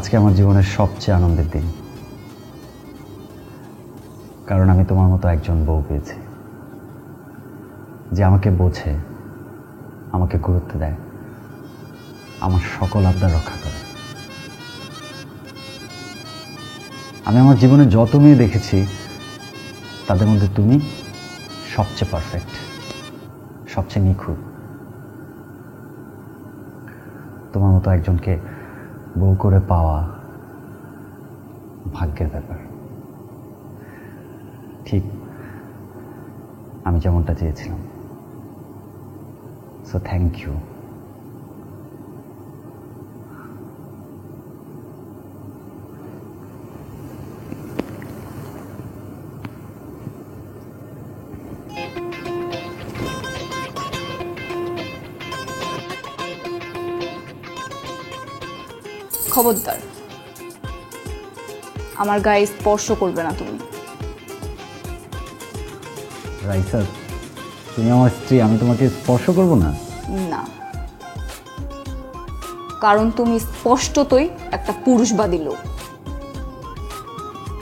আজকে আমার জীবনের সবচেয়ে আনন্দের দিন, কারণ আমি তোমার মতো একজন বউ পেয়েছি যে আমাকে বোঝে, আমাকে গুরুত্ব দেয়, আমার সকল আবদার রক্ষা করে। আমি আমার জীবনে যত মেয়ে দেখেছি তাদের মধ্যে তুমি সবচেয়ে পারফেক্ট, সবচেয়ে নিখুঁত। তোমার মতো একজনকে বউ করে পাওয়া ভাগ্যের ব্যাপার, ঠিক আমি যেমনটা চেয়েছিলাম। So thank you. খবরদার, আমার গায়ে স্পর্শ করবে না তুমি। রাইসা, তুমি আমার স্ত্রী, আমি তোমাকে স্পর্শ করব না? না, কারণ তুমি স্পষ্টতই একটা পুরুষবাদী লোক।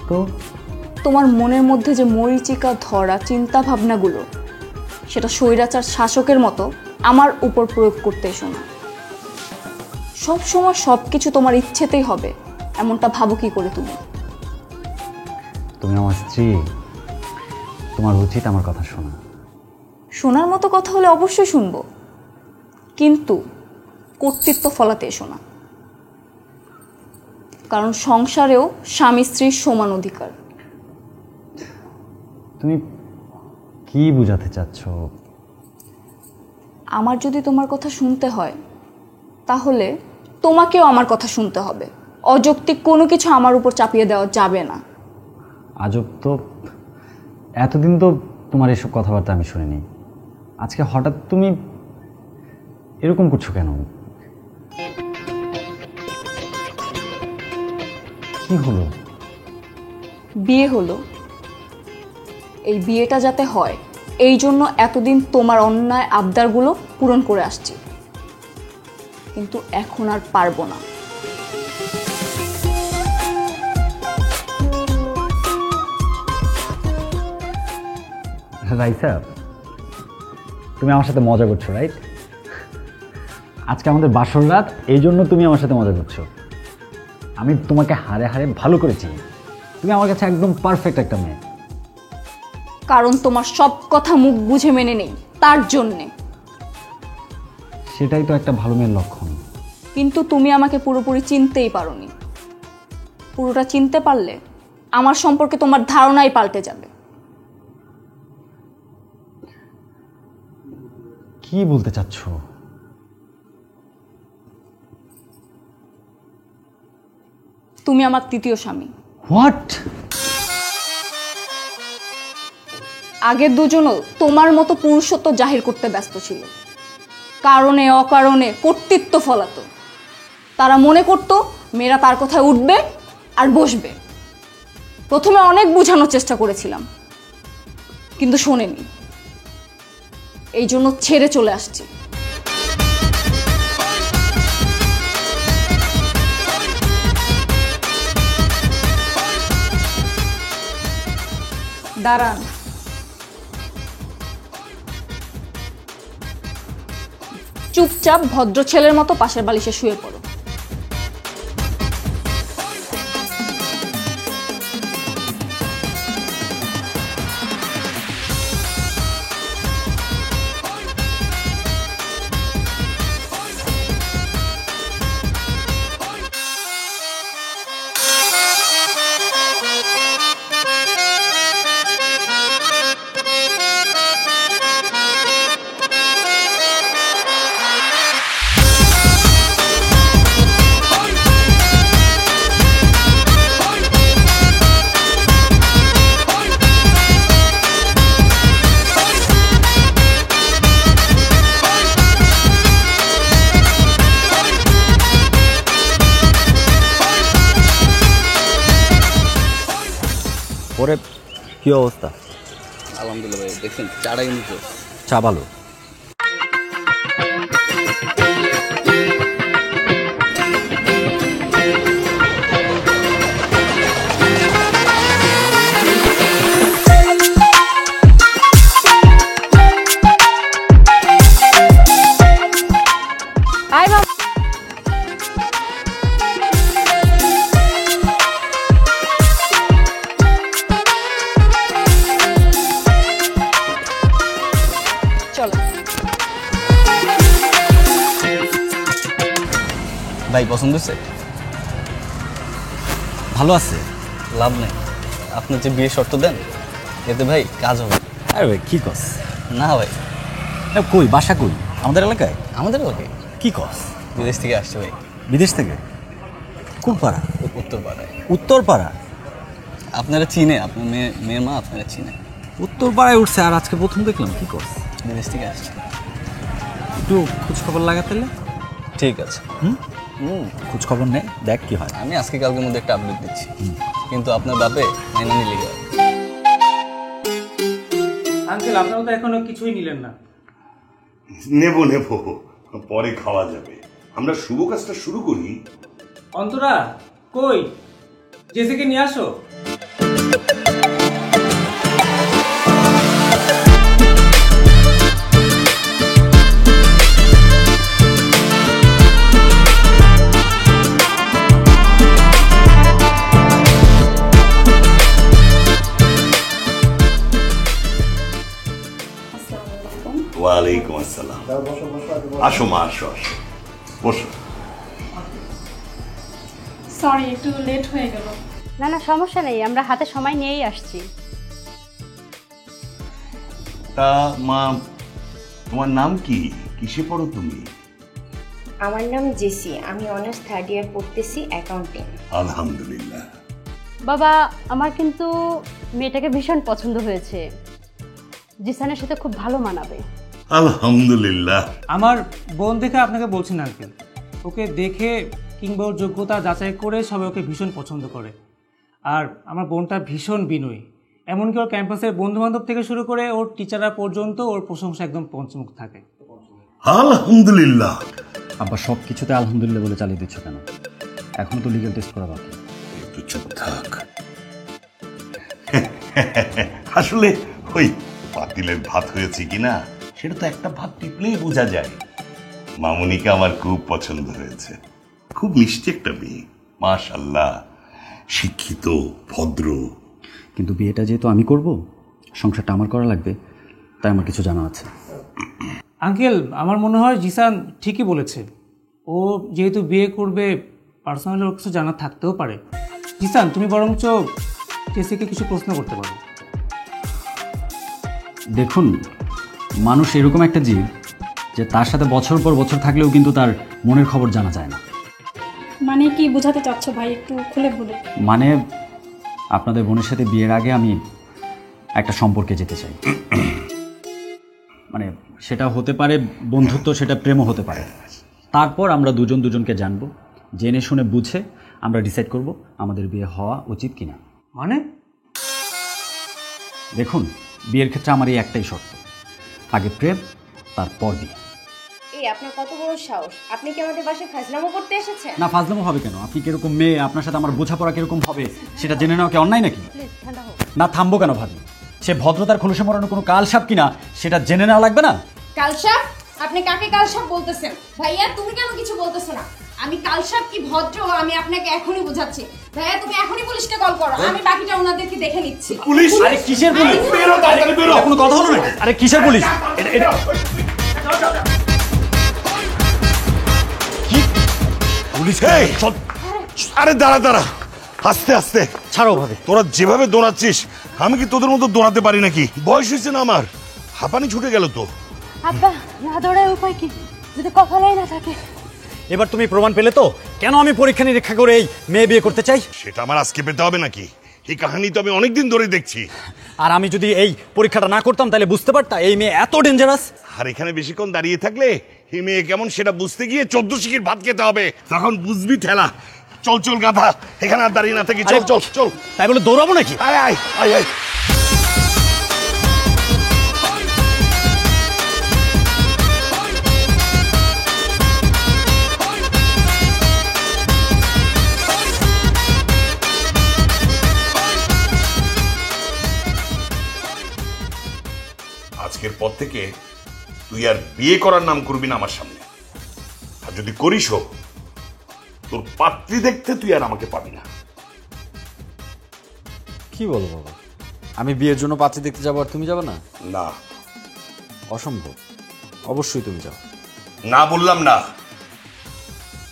তো তোমার মনের মধ্যে যে মরীচিকা ধরা চিন্তা ভাবনাগুলো, সেটা স্বৈরাচার শাসকের মতো আমার উপর প্রয়োগ করতে এসো না। সব সময় সব কিছু তোমার ইচ্ছেতেই হবে এমনটা ভাবো কি করে তুমি? তুমি আমার স্ত্রী, তোমার উচিত আমার কথা শোনা। শোনার মতো কথা হলে অবশ্যই শুনবো, কিন্তু কর্তৃত্ব ফলাতে এসো না। কারণ সংসারেও স্বামী স্ত্রীর সমান অধিকার। তুমি কি বোঝাতে চাচ্ছ? আমার যদি তোমার কথা শুনতে হয় তাহলে তোমাকেও আমার কথা শুনতে হবে। অযৌক্তিক কোনো কিছু আমার উপর চাপিয়ে দেওয়া যাবে না। আজব তো, এতদিন তো তোমার এসব কথাবার্তা আমি শুনিনি। আজকে হঠাৎ তুমি এরকম করছো কেন? কি হলো? বিয়ে হলো, এই বিয়েটা যাতে হয় এই জন্য এতদিন তোমার অন্যায় আবদারগুলো পূরণ করে আসছি, কিন্তু এখন আর পারবো না। রাইসা, তুমি আমার সাথে মজা করছো, রাইট? আজকে আমাদের বাসর রাত, এই জন্য তুমি আমার সাথে মজা করছো। আমি তোমাকে হারে হারে ভালো করে চিনি। তুমি আমার কাছে একদম পারফেক্ট একটা মেয়ে। কারণ তোমার সব কথা মুখ বুঝে মেনে নেই, তার জন্যে। সেটাই তো একটা ভালো মেয়ের লক্ষণ। কিন্তু তুমি আমাকে পুরোপুরি চিনতেই পারোনি। পুরোটা চিনতে পারলে আমার সম্পর্কে তোমার ধারণাই পাল্টে যাবে। কি বলতে চাচ্ছ? তুমি আমার তৃতীয় স্বামী। হোয়াট? আগের দুজনও তোমার মতো পুরুষত্ব জাহির করতে ব্যস্ত ছিল, কারণে অকারণে কর্তৃত্ব ফলাতো। তারা মনে করতো মেয়েরা তার কথায় উঠবে আর বসবে। প্রথমে অনেক বোঝানোর চেষ্টা করেছিলাম, কিন্তু শোনেনি। এই জন্য ছেড়ে চলে আসছি। দাঁড়ান। চুপচাপ ভদ্র ছেলের মতো পাশের বালিশে শুয়ে পড়ো। পরে কি অবস্থা? আলহামদুলিল্লাহ ভাই, দেখছেন চাটা কিন্তু চা ভালো। ভাই পছন্দ হয়েছে? ভালো আছে। লাভ নেই, আপনি যে বিয়ে শর্ত দেন এতে ভাই কাজ হবে। আরে ভাই কি কস? না ভাই, কই বাসা কই? আমাদের এলাকায়? আমাদের লোকে কি কস? বিদেশ থেকে আসছে ভাই, বিদেশ থেকে? কোন পাড়া? উত্তর পাড়ায়। উত্তর পাড়া? আপনারা চিনে, আপনার মেয়ের মা আপনারা চিনে। উত্তর পাড়ায় উঠছে আর আজকে প্রথম দেখলাম। কি কস? বিদেশ থেকে আসছে। একটু খোঁজ খবর লাগাতেলে। ঠিক আছে। হুম, হুম, খোঁজ খবর নেই, দেখ কি হয়। আমি আজকে কালকের মধ্যে একটা আপডেট দিচ্ছি, কিন্তু আপনার বাপে মাইনা নিয়ে লেগে যাবে। আঙ্কেল আপনারা তো এখনো কিছুই নিলেন না। নেব নেব, পরে খাওয়া যাবে। আমরা শুভ কাজটা শুরু করি। অন্তরা কই, জেসিকে নিয়ে আসো। ওয়ালাইকুম আসসালাম। আসো মা, আসো আসো, বসো। সরি একটু লেট হয়ে গেল। না না সমস্যা নেই, আমরা হাতে সময় নিয়েই আসছি। তা মা, তোমার নাম কি? কিসে পড়ো তুমি? আমার নাম জেসি, আমি অনার্স 3rd ইয়ার পড়তেছি অ্যাকাউন্টিং। আলহামদুলিল্লাহ। বাবা, আমার কিন্তু মেয়েটাকে ভীষণ পছন্দ হয়েছে, জিসানের সাথে খুব ভালো মানাবে। আলহামদুলিল্লাহ। আমার বোন দেখে আপনাকে বলছেন আঙ্কেল, ওকে দেখে কিংবা ওর যোগ্যতা যাচাই করে সবাই ওকে ভীষণ পছন্দ করে। আর আমার বোনটা ভীষণ বিনয়ী, এমনকি ওর ক্যাম্পাসের বন্ধুবান্ধব থেকে শুরু করে ওর টিচাররা পর্যন্ত ওর প্রশংসা একদম পঞ্চমুখ থাকে। আলহামদুলিল্লাহ। আব্বা সব কিছুতে আলহামদুলিল্লাহ বলে চালিয়ে দিচ্ছ কেন? এখন তো লিগ্যাল টেস্ট করা বাকি। একটু চুপ থাক। আসলে ওই পাতিলের ভাত হয়েছে কিনা সেটা তো একটা ভাত টিপলেই বোঝা যায়। মামুনিকে আমার খুব পছন্দ হয়েছে, খুব মিষ্টি একটা মেয়ে, মাশাআল্লাহ, শিক্ষিত, ভদ্র। কিন্তু বিয়েটা যেহেতু আমি করব, সংসারটা আমার করা লাগবে, তাই আমার কিছু জানা আছে। আঙ্কেল আমার মনে হয় জিসান ঠিকই বলেছে, ও যেহেতু বিয়ে করবে পার্সোনালি ওর কিছু জানা থাকতেও পারে। জিসান তুমি বরঞ্চ জেসিকে কিছু প্রশ্ন করতে পারো। দেখুন, মানুষ এরকম একটা জীব যে তার সাথে বছর পর বছর থাকলেও কিন্তু তার মনের খবর জানা যায় না। মানে কি বোঝাতে চাচ্ছ ভাই, একটু খুলে বলে। মানে আপনাদের বোনের সাথে বিয়ের আগে আমি একটা সম্পর্কে যেতে চাই। মানে সেটা হতে পারে বন্ধুত্ব, সেটা প্রেমও হতে পারে। তারপর আমরা দুজন দুজনকে জানবো, জেনে শুনে বুঝে আমরা ডিসাইড করব আমাদের বিয়ে হওয়া উচিত কিনা। মানে দেখুন, বিয়ের ক্ষেত্রে আমার এই একটাই শর্ত, আগে প্রেম তারপর বিয়ে। এই আপনার কত বড় সাহস, আপনি কি আমাদের বাসায় ফাজলামো করতে এসেছেন? না, ফাজলামো হবে কেন? আপনি কিরকম মেয়ে, আপনার সাথে আমার বোঝাপড়া কিরকম হবে সেটা জেনে নেওয়া কি অন্যায় নাকি? প্লিজ ঠান্ডা হোক। না, থামবো কেন ভাবি? সে ভদ্রতার খোলসে মরানো কোনো কালসাপ কিনা সেটা জেনে নেওয়া লাগবে না? কালসাপ? আপনি কাকে কালসাপ বলতেছেন? ভাইয়া তুমি কেন কিছু বলতেছো না? আমি কালসাপ কি ভদ্র আমি আপনাকে এখনই বোঝাচ্ছি। ভাইয়া তুমি এখনই পুলিশকে কল করো, আমি বাকিটা ওনাদেরকে দেখে নিচ্ছি। পুলিশ? আরে কিসের পুলিশ? বেরো তাড়াতাড়ি বেরো। কোনো কথা হলো নাকি? আরে কিসের পুলিশ? কি পুলিশ? এই, আরে দাঁড়া দাঁড়া, আস্তে আস্তে ছাড়ো ভাবি। তোরা যেভাবে দৌড়াচ্ছিস আমি কি তোদের মতো দৌড়াতে পারি নাকি? বয়স হয়েছে না আমার, হাঁপানি ছুটে গেল তো। আব্বা, না দৌড়ায় উপায় কি, যদি কপালেই না থাকে। এবার তুমি প্রমাণ পেলে তো কেন আমি পরীক্ষা নিরীক্ষা করে এই মেয়ে বিয়ে করতে চাই। সেটা আমার আজকে পেতে হবে নাকি? এই কাহিনী তো আমি অনেকদিন ধরে দেখছি। আর আমি যদি এই পরীক্ষাটা না করতাম তাহলে বুঝতে পারতাম এই মেয়ে এত ডেঞ্জারাস। আর এখানে বেশিক্ষণ দাঁড়িয়ে থাকলে এই মেয়ে কেমন সেটা বুঝতে গিয়ে 14 শিখির ভাত খেতে হবে, তখন বুঝবি ঠেলা। চল চল গাধা, এখানে আর দাঁড়িয়ে না থাকি, চল চল চল। তাই বলে দৌড়াবো নাকি? আয় আয় আয় আয়। আজকের পর থেকে তুই আর বিয়ে করার নাম করবি না আমার সামনে, আর যদি করিসও তোর পাত্রী দেখতে তুই আর আমাকে পাবি না। কি বলো বাবা, আমি বিয়ের জন্য পাত্রী দেখতে যাবো আর তুমি যাবে না? না, অসম্ভব, অবশ্যই তুমি যাও। না বললাম না।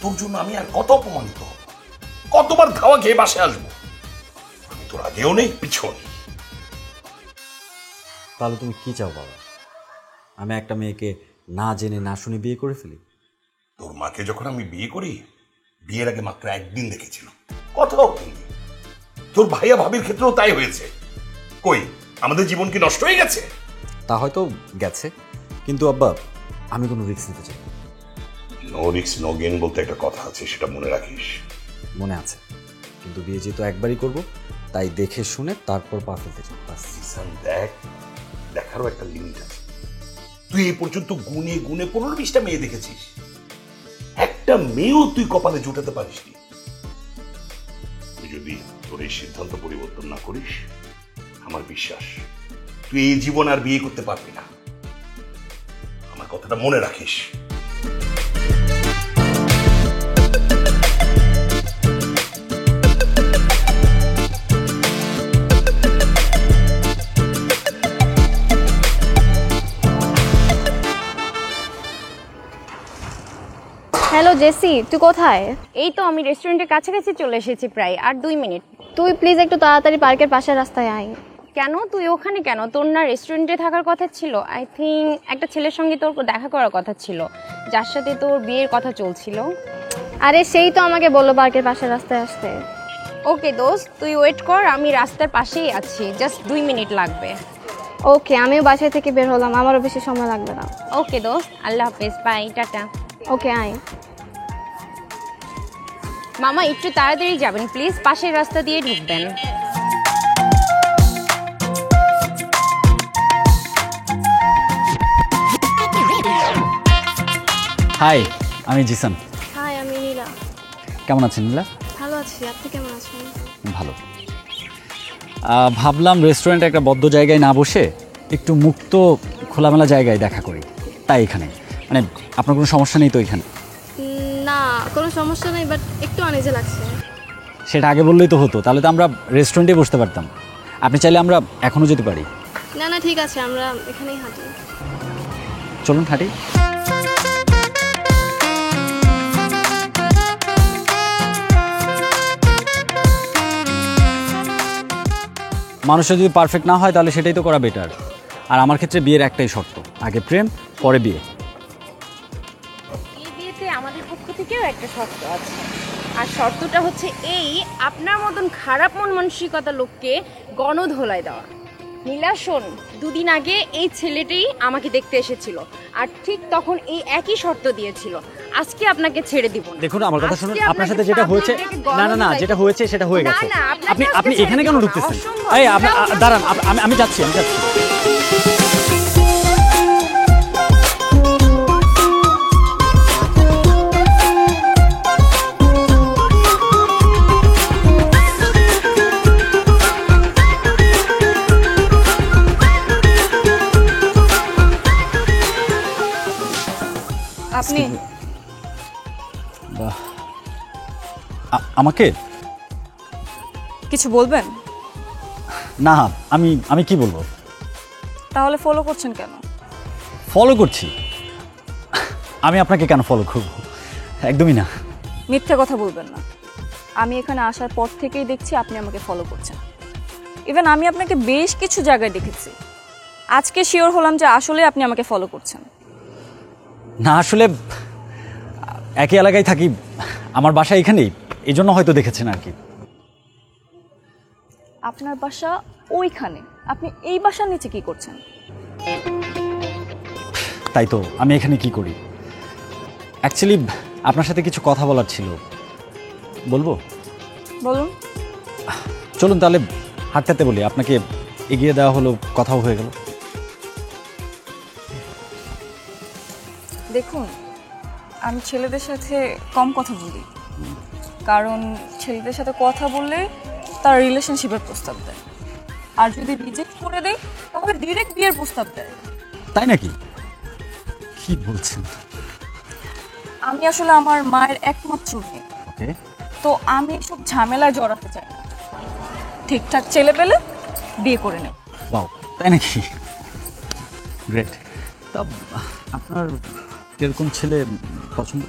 তোর জন্য আমি আর কত অপমানিত হব, কতবার ধাওয়া খেয়ে বাসে আসবো। আমি তোর আগেও নেই, পিছও নেই। তাহলে তুমি কি চাও বাবা? আমি একটা মেয়েকে না জেনে না শুনে বিয়ে করে ফেলি? তোর মাকে যখন আমি বিয়ে করি, বিয়ের আগে মাত্র একদিন দেখেছিল, কথাও বলিনি। তোর ভাইয়া ভাবির ক্ষেত্রেও তাই হয়েছে। কই, আমাদের জীবন কি নষ্ট হয়ে গেছে? তা হয়তো গেছে, কিন্তু আব্বা আমি কোনো রিস্ক নিতে চাই না। নো রিস্ক নো গেইন বলতে একটা কথা আছে, সেটা মনে রাখিস। মনে আছে, কিন্তু বিয়ে যেহেতু একবারই করব, তাই দেখে শুনে তারপর পা ফেলতে চাই। বাস। জিসান, দেখ, দেখারও একটা লিমিট আছে। তুই এই পর্যন্ত গুনে গুনে 15-20টা মেয়ে দেখেছিস, একটা মেয়েও তুই কপালে জুটাতে পারিসনি। তুই যদি তোর এই সিদ্ধান্ত পরিবর্তন না করিস, আমার বিশ্বাস তুই এই জীবন আর বিয়ে করতে পারবি না। আমার কথাটা মনে রাখিস। হ্যালো জেসি, তুই কোথায়? এই তো আমি রেস্টুরেন্টের কাছাকাছি চলে এসেছি, প্রায় আর 2 মিনিট। তুই প্লিজ একটু তাড়াতাড়ি পার্কের পাশের রাস্তায় আয়। কেন, তুই ওখানে কেন? তোর না রেস্টুরেন্টে থাকার কথা ছিল? আই থিঙ্ক একটা ছেলের সঙ্গে তোর দেখা করার কথা ছিল, যার সাথে তোর বিয়ের কথা চলছিল। আরে সেই তো আমাকে বললো পার্কের পাশের রাস্তায় আসতে। ওকে দোস্ত, তুই ওয়েট কর, আমি রাস্তার পাশেই আছি, জাস্ট 2 মিনিট লাগবে। ওকে, আমিও বাসায় থেকে বের হলাম, আমারও বেশি সময় লাগবে না। ওকে দোস্ত, আল্লাহ হাফেজ, বাই, টাটা। ওকে, আয়। মামা একটু তাড়াতাড়ি যাবেন প্লিজ, পাশের রাস্তা দিয়ে ঢুকবেন। হাই, আমি জিসান। হাই, আমি নীলা। কেমন আছেন নীলা? ভালো আছি, আপনি কেমন আছেন? ভালো। ভাবলাম রেস্টুরেন্টে একটা বদ্ধ জায়গায় না বসে একটু মুক্ত খোলামেলা জায়গায় দেখা করি, তাই এখানে। মানে আপনার কোনো সমস্যা নেই তো এখানে? না, কোনো সমস্যা নেই, বাট একটু আনইজি লাগছে। সেটা আগে বললেই তো হতো, তাহলে তো আমরা রেস্টুরেন্টে বসতে পারতাম। আপনি চাইলে আমরা এখনও যেতে পারি। না না, ঠিক আছে, আমরা এখানেই হাঁটি। চলুন হাঁটি। মানুষটা যদি পারফেক্ট না হয় তাহলে সেটাই তো করা বেটার। আর আমার ক্ষেত্রে বিয়ের একটাই শর্ত, আগে প্রেম পরে বিয়ে। এই বিয়েতে আমাদের পক্ষ থেকেও একটা শর্ত আছে, আর শর্তটা হচ্ছে এই, আপনার মতন খারাপ মন মানসিকতা লোককে গণধোলায় দেওয়া। নীলা শোন, 2 দিন আগে এই ছেলেটাই আমাকে দেখতে এসেছিল, আর ঠিক তখন এই একই শর্ত দিয়েছিল, আজকে আপনাকে ছেড়ে দিব না। দেখুন আমার কথা শুনুন, আজকে আপনার সাথে আপনাকে যেটা হয়েছে, আপনাকে না না না, গণধোলাই যেটা দেব। হয়েছে সেটা হয়ে না, গেছে। না, আপনাকে আজকে আপনি ছেড়ে এখানে দিব কেন না, ঢুকতেছেন? অসম্ভব। এই আপনি নীলা, দাঁড়ান, আমি যাচ্ছি। আপনি বাহ, আমাকে কিছু বলবেন? না, আমি কি বলবো? তাহলে ফলো করছেন কেন? ফলো করছি? আমি আপনাকে কেন ফলো করব? একদমই না। মিথ্যে কথা বলবেন না। আমি এখানে আসার পর থেকেই দেখছি আপনি আমাকে ফলো করছেন। ইভেন আমি আপনাকে বেশ কিছু জায়গায় দেখেছি। আজকে শিওর হলাম যে আসলে আপনি আমাকে ফলো করছেন। না, আসলে একই এলাকায় থাকি, আমার বাসা এখানেই, এই জন্য হয়তো দেখেছেন আর কি। আপনার বাসা ওইখানে, আপনি এই বাসার নিচে কি করছেন? তাই তো, আমি এখানে কি করি? অ্যাকচুয়ালি আপনার সাথে কিছু কথা বলার ছিল, বলবো? বলুন। চলুন তাহলে হাঁটতে হাঁটতে বলি, আপনাকে এগিয়ে দেওয়া হলো, কথাও হয়ে গেল। দেখুন, আমি ছেলেদের সাথে কম কথা বলি, কারণ ছেলেদের সাথে কথা বললে তার রিলেশনশিপের প্রস্তাব দেয়, আর যদি রিজেক্ট করে দেয় তাহলে ডিরেক্ট বিয়ের প্রস্তাব দেয়। তাই নাকি? কি বলছেন? আমি আসলে আমার মায়ের একমাত্র মেয়ে, ওকে, তো আমি এসব ঝামেলায় জড়াতে চাই না। ঠিকঠাক ছেলে পেলে বিয়ে করে নেব। ওয়াও, তাই নাকি? গ্রেট। তা আপনার কিরকম ছেলে পছন্দ?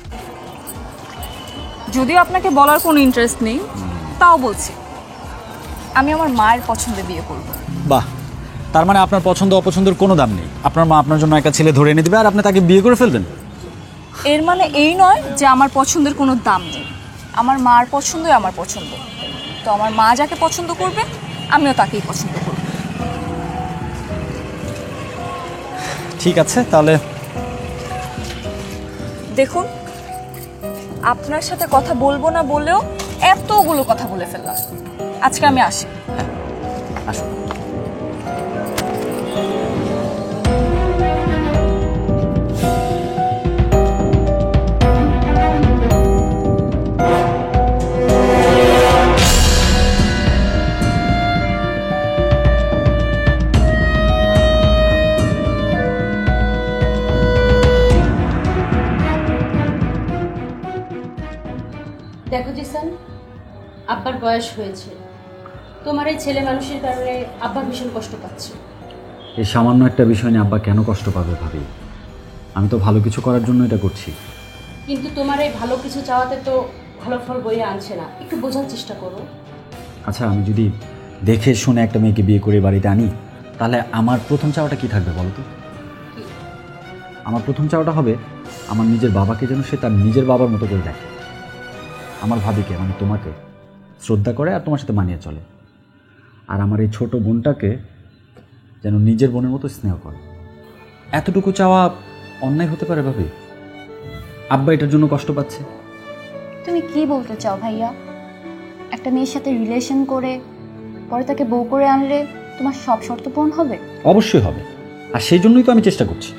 যদিও আপনাকে বলার কোনো ইন্টারেস্ট নেই, তাও বলছি, আমি আমার মায়ের পছন্দে বিয়ে করব। বাহ, তার মানে আপনার পছন্দ অপছন্দের কোনো দাম নেই। আপনার মা আপনার জন্য একটা ছেলে ধরে এনে দেবে আর আপনি তাকে বিয়ে করে ফেলবেন। এর মানে এই নয় যে আমার পছন্দের কোনো দাম নেই। আমার মার পছন্দই আমার পছন্দ, তো আমার মা যাকে পছন্দ করবে আমিও তাকেই পছন্দ করব। ঠিক আছে, তাহলে দেখুন, আপনার সাথে কথা বলবো না বলেও এতগুলো কথা বলে ফেললাম। আজকে আমি আসি। আসুন। দেখো জিসান, আব্বার বয়স হয়েছে, তোমার এই ছেলে মানুষের কারণে আব্বা ভীষণ কষ্ট পাচ্ছে। এই সামান্য একটা বিষয় নিয়ে আব্বা কেন কষ্ট পাবে ভাবি? আমি তো ভালো কিছু করার জন্য এটা করছি। কিন্তু তোমার এই ভালো কিছু চাওয়াতে তো ভালো ফল বয়ে আনছে না, একটু বোঝার চেষ্টা করো। আচ্ছা, আমি যদি দেখে শুনে একটা মেয়েকে বিয়ে করে বাড়িতে আনি, তাহলে আমার প্রথম চাওয়াটা কি থাকবে বলো তো? আমার প্রথম চাওয়াটা হবে আমার নিজের বাবাকে যেন সে তার নিজের বাবার মতো করে দেখে, আমার ভাবিকে মানে তোমাকে শ্রদ্ধা করে আর তোমার সাথে মানিয়ে চলে, আর আমার এই ছোট বোনটাকে যেন নিজের বোনের মতো স্নেহ করে। এতটুকু চাওয়া অন্যায় হতে পারে ভাবি? আব্বা এটার জন্য কষ্ট পাচ্ছে। তুমি কি বলতে চাও ভাইয়া? একটা মেয়ের সাথে রিলেশন করে পরে তাকে বউ করে আনলে তোমার সব শর্ত পূরণ হবে? অবশ্যই হবে, আর সেই জন্যই তো আমি চেষ্টা করছি।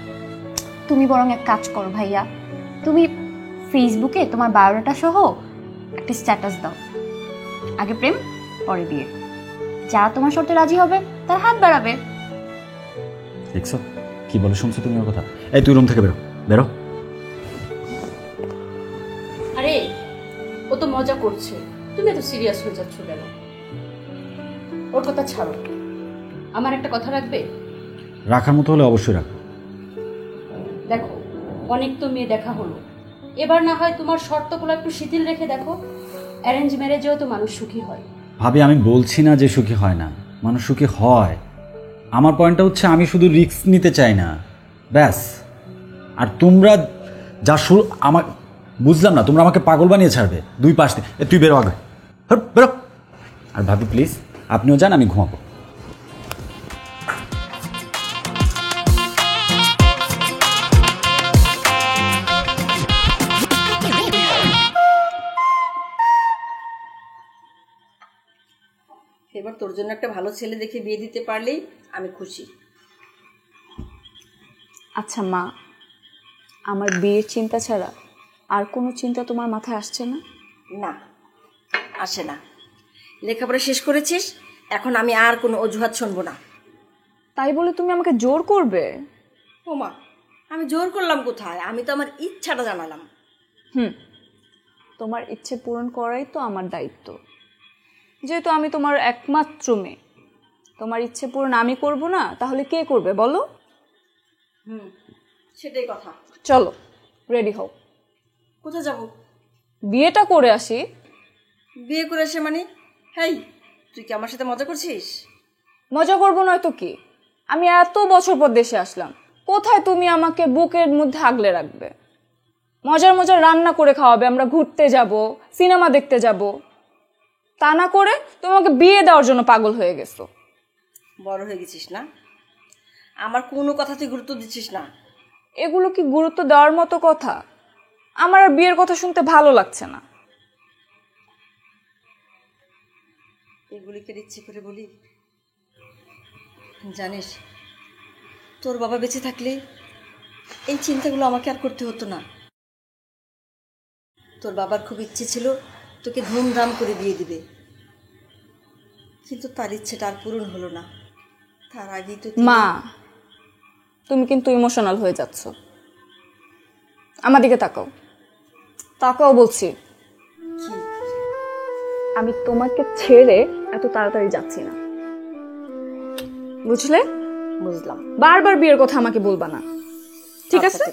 তুমি বরং এক কাজ করো ভাইয়া, তুমি ফেসবুকে তোমার বায়োডাটা সহ একটা স্ট্যাটাস দাও, আগে প্রেম পরে বিয়ে। যারা তোমার শর্তে রাজি হবে তার হাত বাড়াবে। দেখছো কি বলে? শুনছো তুমি ওর কথা? এই তুই রুম থেকে বেরো, বেরো। আরে ও তো মজা করছে, তুমি এত সিরিয়াস হয়ে যাচ্ছ কেন? ওর কথা ছাড়ো, আমার একটা কথা রাখবে? রাখার মতো হলে অবশ্যই রাখবো। দেখো, অনেক তো মেয়ে দেখা হলো, এবার না হয় তোমার শর্তগুলো একটু শিথিল রেখে দেখো। অ্যারেঞ্জ ম্যারেজেও তো মানুষ সুখী হয়। ভাবি, আমি বলছি না যে সুখী হয় না, মানুষ সুখী হয়। আমার পয়েন্টটা হচ্ছে আমি শুধু রিস্ক নিতে চাই না, ব্যাস। আর তোমরা যা আমার বুঝলাম না, তোমরা আমাকে পাগল বানিয়ে ছাড়বে দুই পাশ দিয়ে। তুই বেরো আগে, বেরো। আর ভাবি প্লিজ আপনিও যান, আমি ঘুমাবো। এবার তোর জন্য একটা ভালো ছেলে দেখে বিয়ে দিতে পারলেই আমি খুশি। আচ্ছা মা, আমার বিয়ের চিন্তা ছাড়া আর কোনো চিন্তা তোমার মাথায় আসছে না? না, আসে না। লেখাপড়া শেষ করেছিস, এখন আমি আর কোনো অজুহাত শুনবো না। তাই বলে তুমি আমাকে জোর করবে? ও মা, আমি জোর করলাম কোথায়? আমি তো আমার ইচ্ছাটা জানালাম। তোমার ইচ্ছে পূরণ করাই তো আমার দায়িত্ব। যেহেতু আমি তোমার একমাত্র মেয়ে, তোমার ইচ্ছে পূরণ আমি করব না, তাহলে কে করবে বলো? সেটাই কথা। চলো রেডি হও। কোথায় যাব? বিয়েটা করে আসি। বিয়ে করে আসে মানে? হেই, তুই কি আমার সাথে মজা করছিস? মজা করবো নয় তো কি? আমি এত বছর পর দেশে আসলাম, কোথায় তুমি আমাকে বুকের মধ্যে আগলে রাখবে? মজার মজার রান্না করে খাওয়াবে, আমরা ঘুরতে যাব, সিনেমা দেখতে যাব। তা না করে তুমি আমাকে বিয়ে দেওয়ার জন্য পাগল হয়ে গেছো। বড় হয়ে গেছিস না? আমার কোনো কথা তুই গুরুত্ব দিচ্ছিস না। এগুলো কি গুরুত্ব দেওয়ার মতো কথা? আমার আর বিয়ের কথা শুনতে ভালো লাগছে না। এগুলিকে ইচ্ছে করে বলি? জানিস, তোর বাবা বেঁচে থাকলে এই চিন্তাগুলো আমাকে আর করতে হতো না। তোর বাবার খুব ইচ্ছে ছিল তোকে ধুমধাম করে বিয়ে দিবে, কিন্তু তার ইচ্ছেটা আর পূরণ হলো না। তার আগেই তো মা, তুমি কিন্তু ইমোশনাল হয়ে যাচ্ছ। আমার দিকে তাকাও, তাকাও বলছি। আমি তোমাকে ছেড়ে এত তাড়াতাড়ি যাচ্ছি না, বুঝলে? বুঝলাম। বারবার বিয়ের কথা আমাকে বলবা না, ঠিক আছে?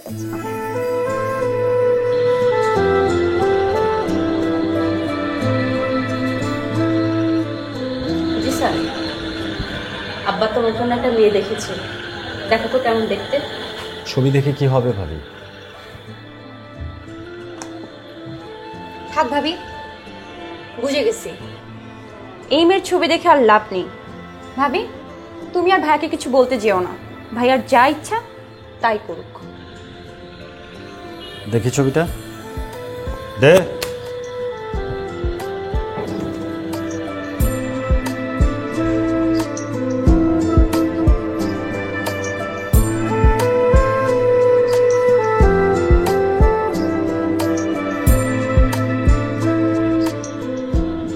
আব্বা তোমার জন্য একটা মেয়ে দেখেছে, দেখো তো কেমন দেখতে। ছবি দেখে কি হবে ভাবি? থাক ভাবি, বুঝে গেছি। এই মেয়ের ছবি দেখে আর লাভ নেই। ভাবি, তুমি আর ভাইয়াকে কিছু বলতে যেও না, ভাইয়ার যা ইচ্ছা তাই করুক। দেখি ছবিটা দে।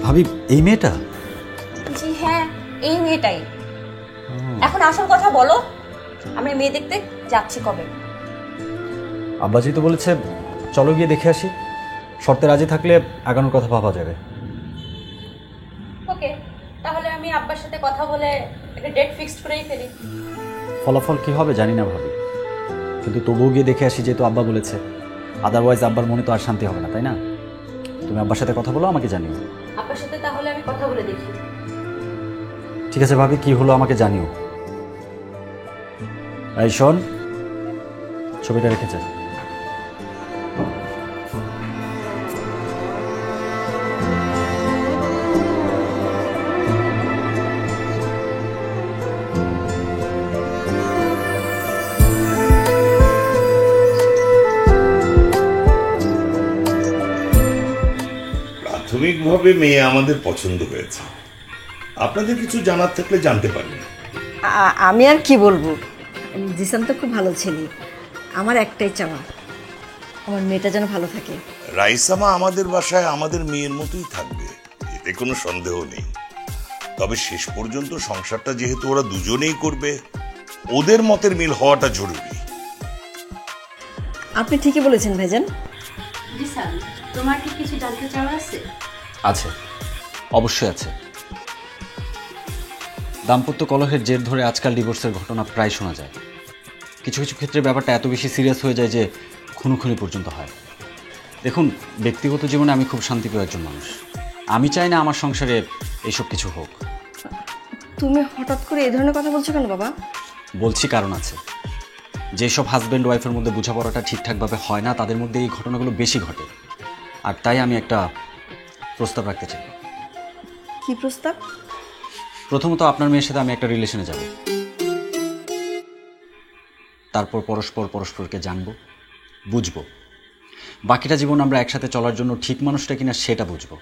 ভাবি, এই মেয়েটা? জি হ্যাঁ, এই মেয়েটাই। এখন আসল কথা বলো, আমরা মেয়ে দেখতে যাচ্ছি কবে? আব্বাজি তো বলেছে চলো গিয়ে দেখে আসি, শর্তে রাজি থাকলে আগানোর কথা ভাবা যাবে। ওকে, তাহলে আমি আব্বার সাথে কথা বলে একটা ডেট ফিক্সড করেই ফেলি। ফলাফল কি হবে জানি না ভাবি, কিন্তু তবুও গিয়ে দেখে আসি যেহেতু আব্বা বলেছে। আদারওয়াইজ আব্বার মনে তো আর শান্তি হবে না, তাই না? তুমি আব্বার সাথে কথা বলো, আমাকে জানিও। আব্বার সাথে তাহলে আমি কথা বলে দেখি। ঠিক আছে ভাবি, কি হলো আমাকে জানিও। এই শোন, ছবিটা রেখেছে। প্রাথমিকভাবে মেয়ে আমাদের পছন্দ হয়েছে। আপনাদের কিছু জানার থাকলে জানতে পারেন। আমি আর কি বলবো, জিসান তো খুব ভালো ছেলে। আমার একটাই চাওয়া, আমার মেয়েটা যেন ভালো থাকে। রাইসামা আমাদের বাসায় আমাদের মেয়ের মতোই থাকবে, এতে কোনো সন্দেহ নেই। তবে শেষ পর্যন্ত সংসারটা যেহেতু ওরা দুজনেই করবে, ওদের মতের মিল হওয়াটা জরুরি। আপনি ঠিকই বলেছেন ভাইজান। জিসান, তোমার কি কিছু জানতে চাওয়ার আছে? আছে, অবশ্যই আছে। দাম্পত্য কলহের জের ধরে আজকাল ডিভোর্সের ঘটনা প্রায় শোনা যায়। কিছু কিছু ক্ষেত্রে ব্যাপারটা এত বেশি সিরিয়াস হয়ে যায় যে খুনোখুনি পর্যন্ত হয়। দেখুন, ব্যক্তিগত জীবনে আমি খুব শান্তিপ্রিয় একজন মানুষ। আমি চাই না আমার সংসারে এইসব কিছু হোক। তুমি হঠাৎ করে এই ধরনের কথা বলছো কেন বাবা? বলছি কারণ আছে। যেসব হাজব্যান্ড ওয়াইফের মধ্যে বোঝাপড়াটা ঠিকঠাকভাবে হয় না, তাদের মধ্যে এই ঘটনাগুলো বেশি ঘটে। আর তাই আমি একটা প্রস্তাব রাখতে চাই। কি প্রস্তাব? প্রথমত, আপনার মেয়ের সাথে আমি একটা রিলেশনে যাব, তারপর পরস্পর পরস্পরকে জানবো, বুঝবো। বাকিটা জীবন আমরা একসাথে চলার জন্য ঠিক মানুষটা কিনা সেটা বুঝবো।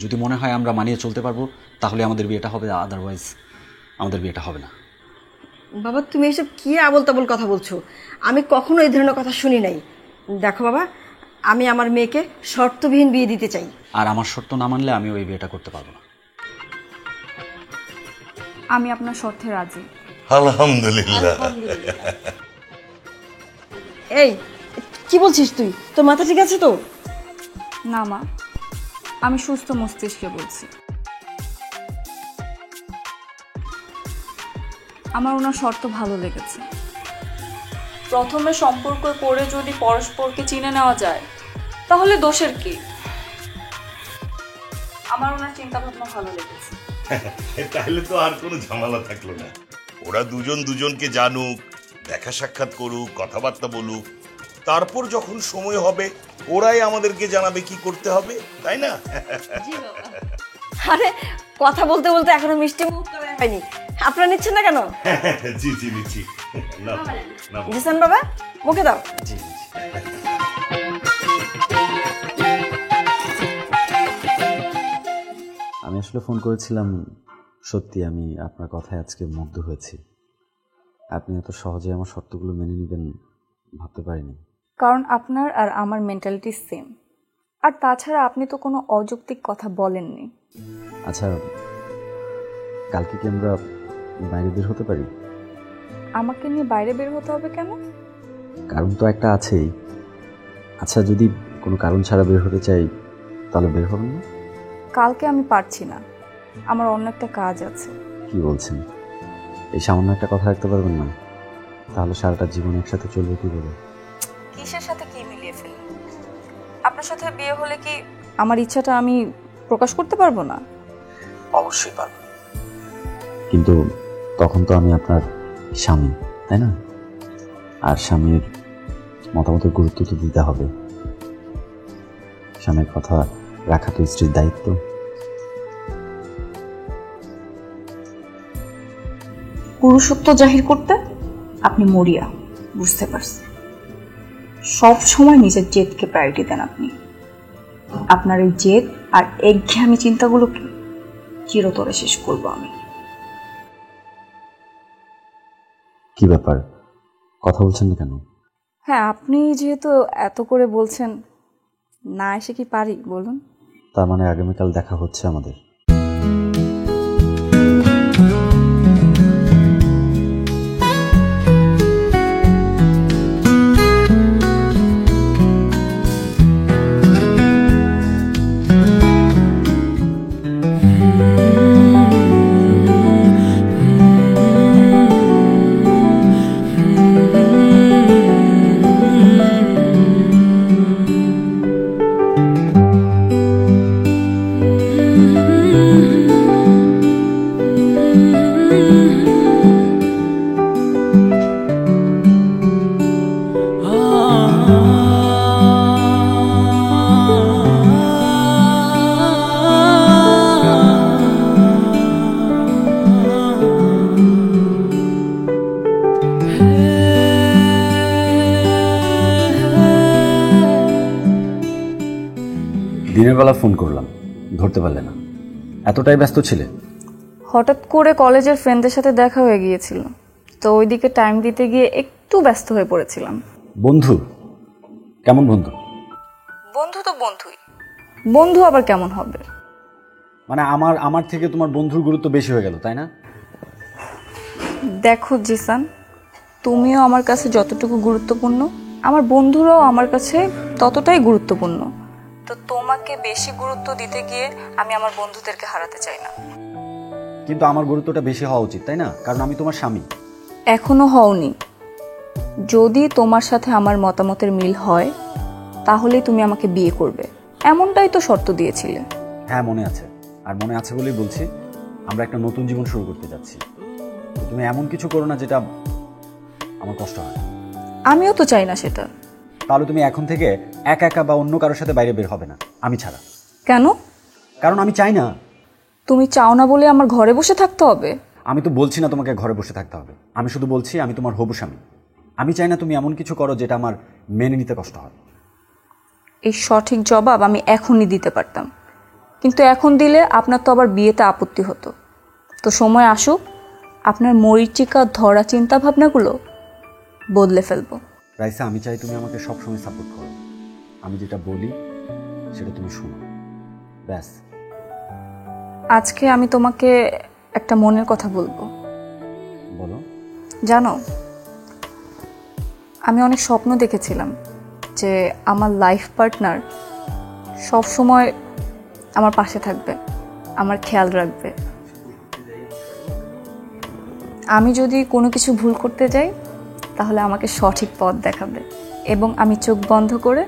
যদি মনে হয় আমরা মানিয়ে চলতে পারবো, তাহলে আমাদের বিয়েটা হবে, আদারওয়াইজ আমাদের বিয়েটা হবে না। বাবা, তুমি এসব কি আবল তাবল কথা বলছো? আমি কখনো এই ধরনের কথা শুনি নাই। দেখো বাবা, আমি আমার মেয়েকে শর্তবিহীন বিয়ে দিতে চাই। আর আমার শর্ত না মানলে আমি ওই বিয়েটা করতে পারবো না। আমি আপনার শর্তে রাজি। আলহামদুলিল্লাহ। এই কি বলছিস তুই? তোর মাথা ঠিক আছে তো? না মা, আমি সুস্থ মস্তিষ্কে বলছি। আমার ওনার শর্ত ভালো লেগেছে। প্রথমে সম্পর্ক করে যদি পরস্পরকে চিনে নেওয়া যায়, তাহলে দোষের কি? আমার ওনার চিন্তা ভাবনা ভালো লেগেছে। তাহলে তো আর কোনো ঝামেলা থাকলো না। ওরা দুজন দুজনকে জানুক, দেখা সাক্ষাৎ করুক, কথাবার্তা বলুক, তারপর যখন সময় হবে ওরাই আমাদেরকে জানাবে কি করতে হবে, তাই না? আরে কথা বলতে বলতে এখনো মিষ্টি মুখ করা হয়নি। আপনারা নিচ্ছেন না কেন? জি জি নিচ্ছি। জিসান বাবা, মুখে দাও। জি। আমি আসলে ফোন করেছিলাম, সত্যি আমি আপনার কথায় আজকে মুগ্ধ হয়েছি। আপনি এত সহজে আমার শর্তগুলো মেনে নেবেন ভাবতে পারিনি। কারণ আপনার আর আমার মেন্টালিটি সেম। আর তাছাড়া আপনি তো কোনো অযৌক্তিক কথা বলেননি। আচ্ছা, কালকে কি আমরা বাইরে বের হতে পারি? আমাকে নিয়ে বাইরে বের হতে হবে কেন? কারণ তো একটা আছেই। আচ্ছা, যদি কোনো কারণ ছাড়া বের হতে চাই তাহলে বের হবেন না? কালকে আমি পারছি না, আমার অন্য একটা কাজ আছে। কি বলছেন? এই সামান্য একটা কথা রাখতে পারবেন না? তাহলে সারাটা জীবন একসাথে চলবে কীভাবে? কিসের সাথে কি মিলিয়ে ফেলি? আপনার সাথে বিয়ে হলে কি আমার ইচ্ছাটা আমি প্রকাশ করতে পারবো না? অবশ্যই পারবেন, কিন্তু তখন তো আমি আপনার স্বামী, তাই না? আর স্বামীর মতামতের গুরুত্ব তো দিতে হবে। স্বামীর কথা রাখা তো স্ত্রীর দায়িত্ব। পুরুষত্ব জাহির করতে আপনি মরিয়া, বুঝতে পারছি। সব সময় নিজের জেদকে প্রায়োরিটি দেন আপনি। আপনার এই জেদ আর একঘেয়েমি চিন্তাগুলোকে চিরতরে শেষ করবো আমি। কি ব্যাপার, কথা বলছেন না কেন? হ্যাঁ, আপনি যেহেতু এত করে বলছেন, না এসে কি পারি বলুন? তার মানে আগামীকাল দেখা হচ্ছে আমাদের? দিনের বেলা ফোন করলাম, ধরতে পারলে না। এতটাই ব্যস্ত ছিলে? হঠাৎ করে কলেজের ফ্রেন্ডদের সাথে দেখা হয়ে গিয়েছিল, তো ওইদিকে টাইম দিতে গিয়ে একটু ব্যস্ত হয়ে পড়েছিলাম। বন্ধু? কেমন বন্ধু? বন্ধু তো বন্ধুই, বন্ধু আবার কেমন হবে? মানে আমার থেকে তোমার বন্ধুর গুরুত্ব বেশি হয়ে গেল, তাই না? দেখো জিসান, তুমিও আমার কাছে যতটুকু গুরুত্বপূর্ণ, আমার বন্ধুরাও আমার কাছে ততটাই গুরুত্বপূর্ণ। তো তোমাকে বেশি গুরুত্ব দিতে গিয়ে আমি আমার বন্ধুদেরকে হারাতে চাই না। কিন্তু আমার গুরুত্বটা বেশি হওয়া উচিত, তাই না? কারণ আমি তোমার স্বামী। এখনো হওনি। যদি তোমার সাথে আমার মতামতের মিল হয় তাহলেই তুমি আমাকে বিয়ে করবে, এমনটাই তো শর্ত দিয়েছিলে। হ্যাঁ, মনে আছে। আর মনে আছে বলেই বলছি, আমরা একটা নতুন জীবন শুরু করতে যাচ্ছি। তুমি এমন কিছু করো না যেটা আমার কষ্ট হয়। আমিও তো চাই না সেটা। তাহলে তুমি এখন থেকে একা একা বা অন্য কারোর সাথে বাইরে বের হবে না, আমি ছাড়া। কেন? কারণ আমি চাই না। তুমি চাও না বলে আমার ঘরে বসে থাকতে হবে? আমি তো বলছি না তোমাকে ঘরে বসে থাকতে হবে, আমি শুধু বলছি আমি তোমার হবু স্বামী। আমি চাই না তুমি এমন কিছু করো যেটা আমার মেনে নিতে কষ্ট হয়। এই সঠিক জবাব আমি এখনই দিতে পারতাম, কিন্তু এখন দিলে আপনার তো আবার বিয়েতে আপত্তি হতো। তো সময় আসুক, আপনার মরীচিকা ধরা চিন্তা ভাবনাগুলো বদলে ফেলবো। রাইসা, আমি চাই তুমি আমাকে সবসময় সাপোর্ট করো। আমি যেটা বলি সেটা তুমি শোনো, ব্যাস। আজকে আমি তোমাকে একটা মনের কথা বলবো। বলো। জানো, আমি অনেক স্বপ্ন দেখেছিলাম যে আমার লাইফ পার্টনার সব সময় আমার পাশে থাকবে, আমার খেয়াল রাখবে। আমি যদি কোনো কিছু ভুল করতে যাই তাহলে আমাকে সঠিক পথ দেখাবে এবং আমি চোখ বন্ধ করে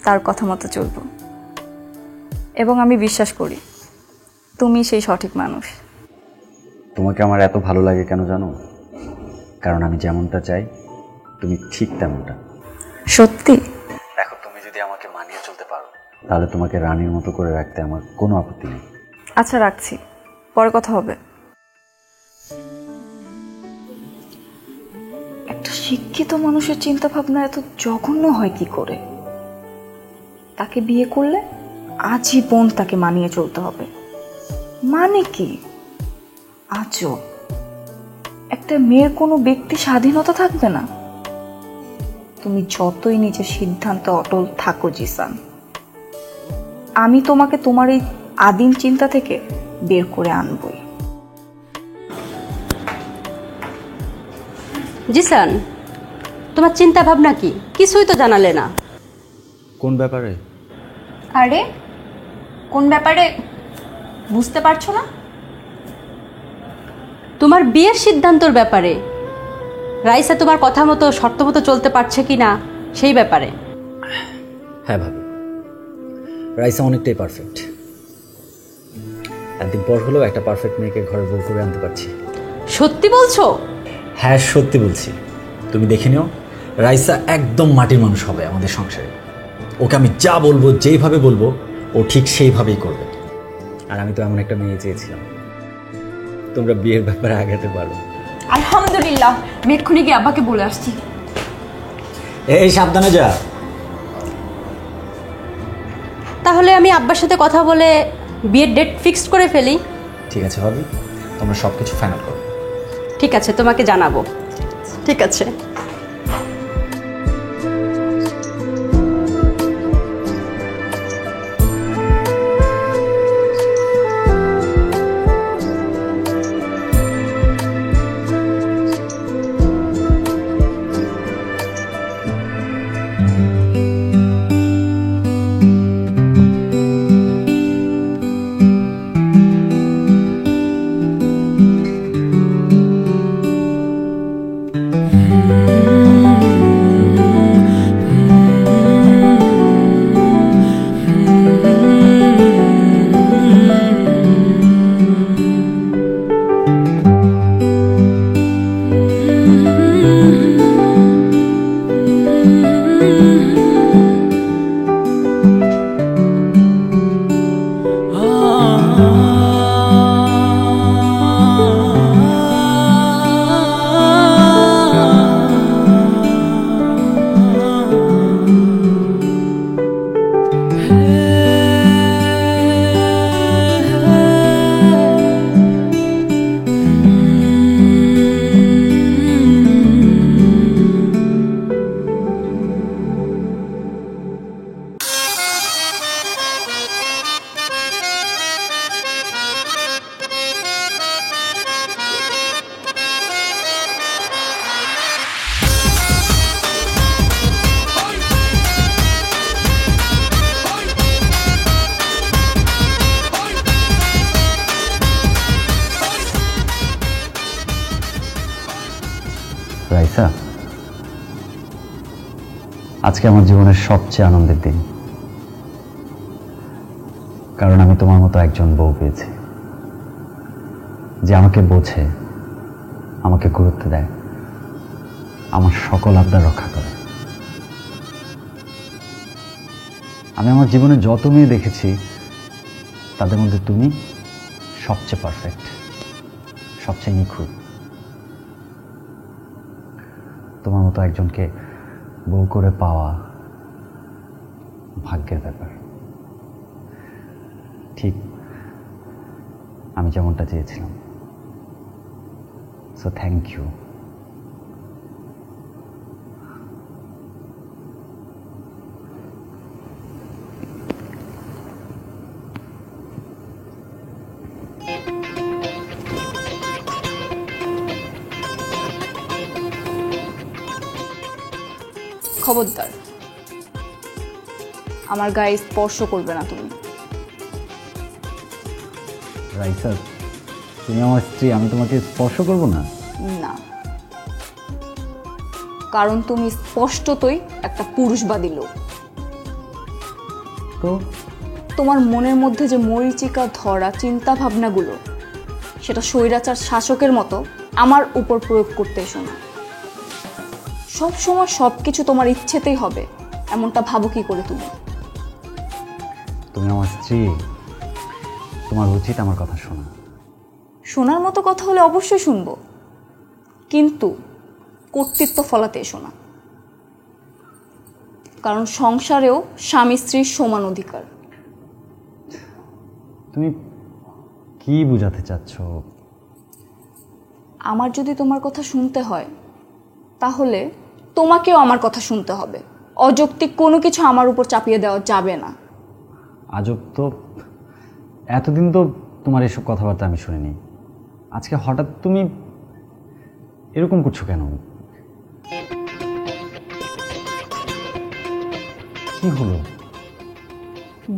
তার কথা মতো চলব। এবং আমি বিশ্বাস করি তুমি সেই সঠিক মানুষ। তোমাকে আমার এত ভালো লাগে কেন জানো? কারণ আমি যেমনটা চাই তুমি ঠিক তেমনটা। সত্যি? দেখো, তুমি যদি আমাকে মানিয়ে চলতে পারো তাহলে তোমাকে রানীর মতো করে রাখতে আমার কোনো আপত্তি নেই। আচ্ছা, রাখছি, পরে কথা হবে। একটা শিক্ষিত মানুষের চিন্তা ভাবনা এত জঘন্য হয় কি করে? তাকে বিয়ে করলে আজীবন তাকে মানিয়ে চলতে হবে, মানে কি? আজও একটা মেয়ের কোনো ব্যক্তি স্বাধীনতা থাকবে না? তুমি যতই নিজের সিদ্ধান্তে অটল থাকো জিসান, আমি তোমাকে তোমার এই আদিম চিন্তা থেকে বের করে আনবই। জিসান, তোমার চিন্তা ভাবনা কি? কিছুই তো জানালে না। কোন ব্যাপারে? আরে কোন ব্যাপারে বুঝতে পারছো না? তোমার বিয়ের সিদ্ধান্তর ব্যাপারে। রাইসা তোমার কথা মতো শর্ত মতো চলতে পারছে কি না সেই ব্যাপারে। হ্যাঁ ভাবি, রাইসা অনেকটাই পারফেক্ট। একদিন পর হলেও একটা পারফেক্ট মেয়েকে ঘরে বউ করে আনতে পারছি। সত্যি বলছো? হ্যাঁ সত্যি বলছি, তুমি দেখে নিও, রাইসা একদম মাটির মানুষ হবে আমাদের সংসারে। ওকে আমি যা বলবো, যেইভাবে বলবো ও ঠিক সেইভাবেই করবে। আর আমি তো এমন একটা মেয়ে চেয়েছিলাম। তোমরা বিয়ের ব্যাপারে আগাতে পারো। আলহামদুলিল্লাহ, আমি এক্ষুনি গিয়ে আব্বাকে বলে আসছি। এই সাবধানে যা। তাহলে আমি আব্বার সাথে কথা বলে বিয়ের ডেট ফিক্সড করে ফেলি। ঠিক আছে ভাবি, তোমরা সব কিছু ফাইনাল করো। ঠিক আছে, তোমাকে জানাবো। ঠিক আছে। রাইসা, আজকে আমার জীবনের সবচেয়ে আনন্দের দিন, কারণ আমি তোমার মতো একজন বউ পেয়েছি যে আমাকে বোঝে, আমাকে গুরুত্ব দেয়, আমার সকল আবদার রক্ষা করে। আমি আমার জীবনে যত মেয়ে দেখেছি তাদের মধ্যে তুমি সবচেয়ে পারফেক্ট, সবচেয়ে নিখুঁত। তোমার মতো একজনকে বউ করে পাওয়া ভাগ্যের ব্যাপার। ঠিক আমি যেমনটা চেয়েছিলাম। So thank you. খবরদার, আমার গায়ে স্পর্শ করবে না তুমি। রাইসা, তুমি আমার স্ত্রী, আমি তোমাকে স্পর্শ করব না? না, কারণ তুমি স্পষ্টতই একটা পুরুষবাদী লোক। তো তোমার মনের মধ্যে যে মরীচিকা ধরা চিন্তা ভাবনাগুলো, সেটা স্বৈরাচার শাসকের মতো আমার উপর প্রয়োগ করতে এসো না। সব সময় সব কিছু তোমার ইচ্ছেতেই হবে, এমনটা ভাবো কি করে তুমি? তুমি আমার স্ত্রী, তোমার উচিত আমার কথা শোনা। শোনার মতো কথা হলে অবশ্যই শুনবো, কিন্তু কর্তৃত্ব ফলাতে এসো না। কারণ সংসারেও স্বামী স্ত্রীর সমান অধিকার। তুমি কি বোঝাতে চাচ্ছ? আমার যদি তোমার কথা শুনতে হয়, তাহলে তোমাকেও আমার কথা শুনতে হবে। অযৌক্তিক কোনো কিছু আমার উপর চাপিয়ে দেওয়া যাবে না। আজব তো, এতদিন তো তোমার এসব কথাবার্তা আমি শুনিনি। আজকে হঠাৎ তুমি এরকম করছো কেন? কি হলো?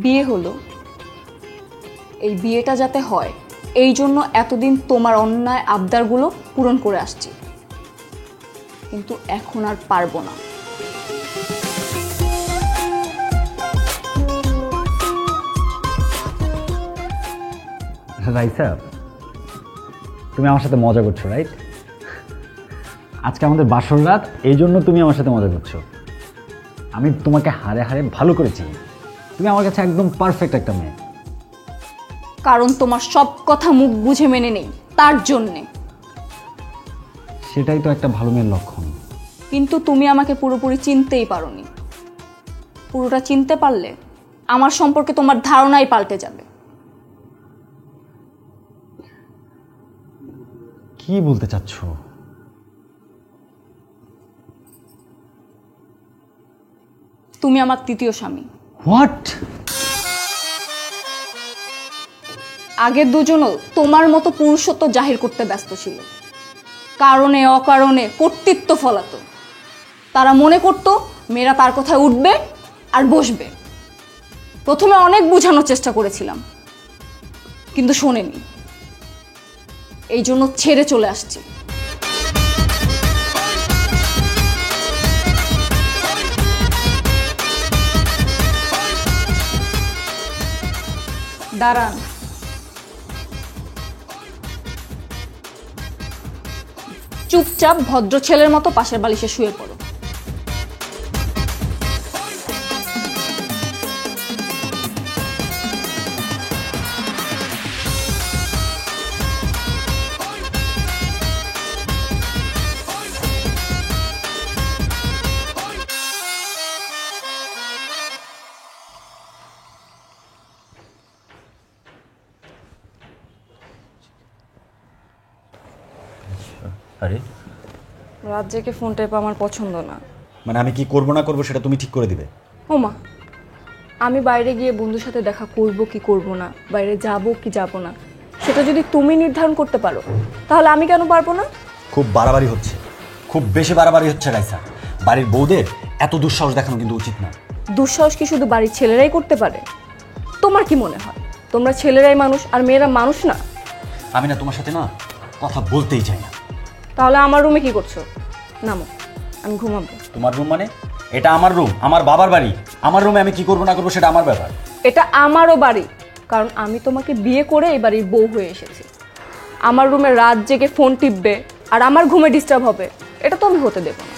বিয়ে হলো। এই বিয়েটা যাতে হয়, এই জন্য এতদিন তোমার অন্যায় আবদারগুলো পূরণ করে আসছি, কিন্তু এখন আর পারবো না। রাইসা, তুমি আমার সাথে মজা করছো, রাইট? আজকে আমাদের বাসর রাত, এই জন্য তুমি আমার সাথে মজা করছো। আমি তোমাকে হারে হারে ভালো করে চিনি। তুমি আমার কাছে একদম পারফেক্ট একটা মেয়ে। কারণ তোমার সব কথা মুখ বুঝে মেনে নেই, তার জন্যে। সেটাই তো একটা ভালো মেয়ের লক্ষণ। কিন্তু তুমি আমাকে পুরোপুরি চিনতেই পারোনি। পুরোটা চিনতে পারলে আমার সম্পর্কে তোমার ধারণাই পাল্টে যাবে। কি বলতে চাচ্ছ? তুমি আমার তৃতীয় স্বামী। হোয়াট? আগের দুজনও তোমার মতো পুরুষত্ব জাহির করতে ব্যস্ত ছিল, কারণে অকারণে কর্তৃত্ব ফলাতো। তারা মনে করতো মেয়েরা তার কথায় উঠবে আর বসবে। প্রথমে অনেক বোঝানোর চেষ্টা করেছিলাম, কিন্তু শোনেনি। এই জন্য ছেড়ে চলে আসছি। দাঁড়ান। চুপচাপ ভদ্র ছেলের মতো পাশের বালিশে শুয়ে পড়ো। আরে রাত জেগে ফোন টেপা আমার পছন্দ না। মানে আমি কি করব না করব সেটা তুমি ঠিক করে দিবে? ওমা, আমি বাইরে গিয়ে বন্ধুর সাথে দেখা করব কি করব না, বাইরে যাব কি যাব না, সেটা যদি তুমি নির্ধারণ করতে পারো, তাহলে আমি কেন পারবো না? খুব বাড়াবাড়ি হচ্ছে, খুব বেশি বাড়াবাড়ি হচ্ছে রাইসা। বাড়ির বউদের এত দুঃসাহস দেখানো কিন্তু উচিত না। দুঃসাহস কি শুধু বাড়ির ছেলেরাই করতে পারে? তোমার কি মনে হয় তোমরা ছেলেরাই মানুষ আর মেয়েরা মানুষ না? আমি না তোমার সাথে না কথা বলতেই চাই না। তাহলে আমার রুমে কি করছো? নামো, আমি ঘুমাবো। তোমার রুম মানে? এটা আমার রুম, আমার বাবার বাড়ি। আমার রুমে আমি কি করবো না করবো সেটা আমার ব্যাপার। এটা আমারও বাড়ি, কারণ আমি তোমাকে বিয়ে করে এই বাড়ির বউ হয়ে এসেছি। আমার রুমে রাত জেগে ফোন টিপবে আর আমার ঘুমে ডিস্টার্ব হবে, এটা তো আমি হতে দেবো না।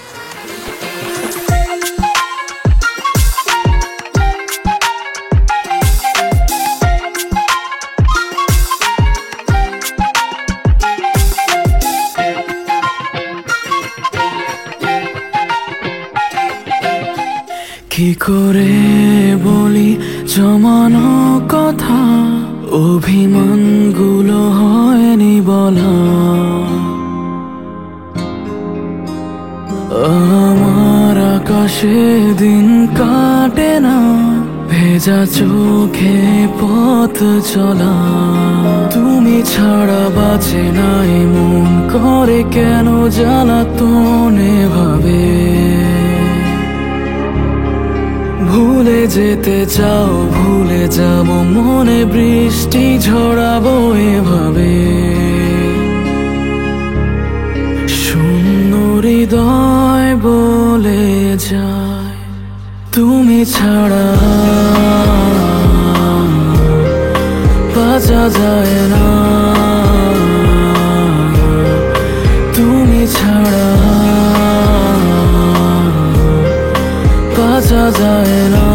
কি করে বলি জমানো কথা, অভিমানগুলো হয়নি বলা। আমার আকাশে দিন কাটে না, ভেজা চোখে পথ চলা। তুমি ছাড়া বাঁচে নাই মন, করে কেন জ্বালাতনে ভাবে। ভুলে যেতে চাও, ভুলে যাব, মনে বৃষ্টি ঝরাবো এভাবে। শূন্য হৃদয় বলে যায় তুমি ছাড়া বাঁচা যায় না। তুমি ছাড়া বাঁচা যায় না।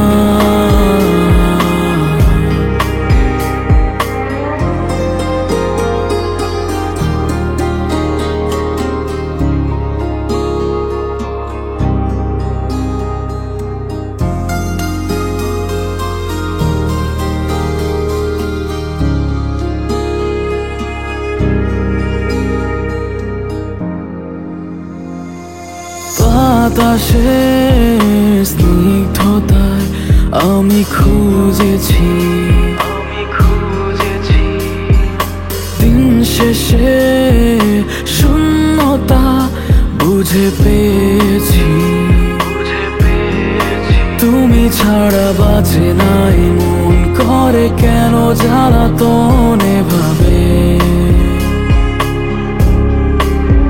বাতাসে স্নিগ্ধতায় আমি খুঁজেছি, দিন শেষে শূন্যতা বুঝে পেয়েছি। তুমি ছাড়া বাঁচে নাই মন, করে কেন জ্বালাতনে ভাবে।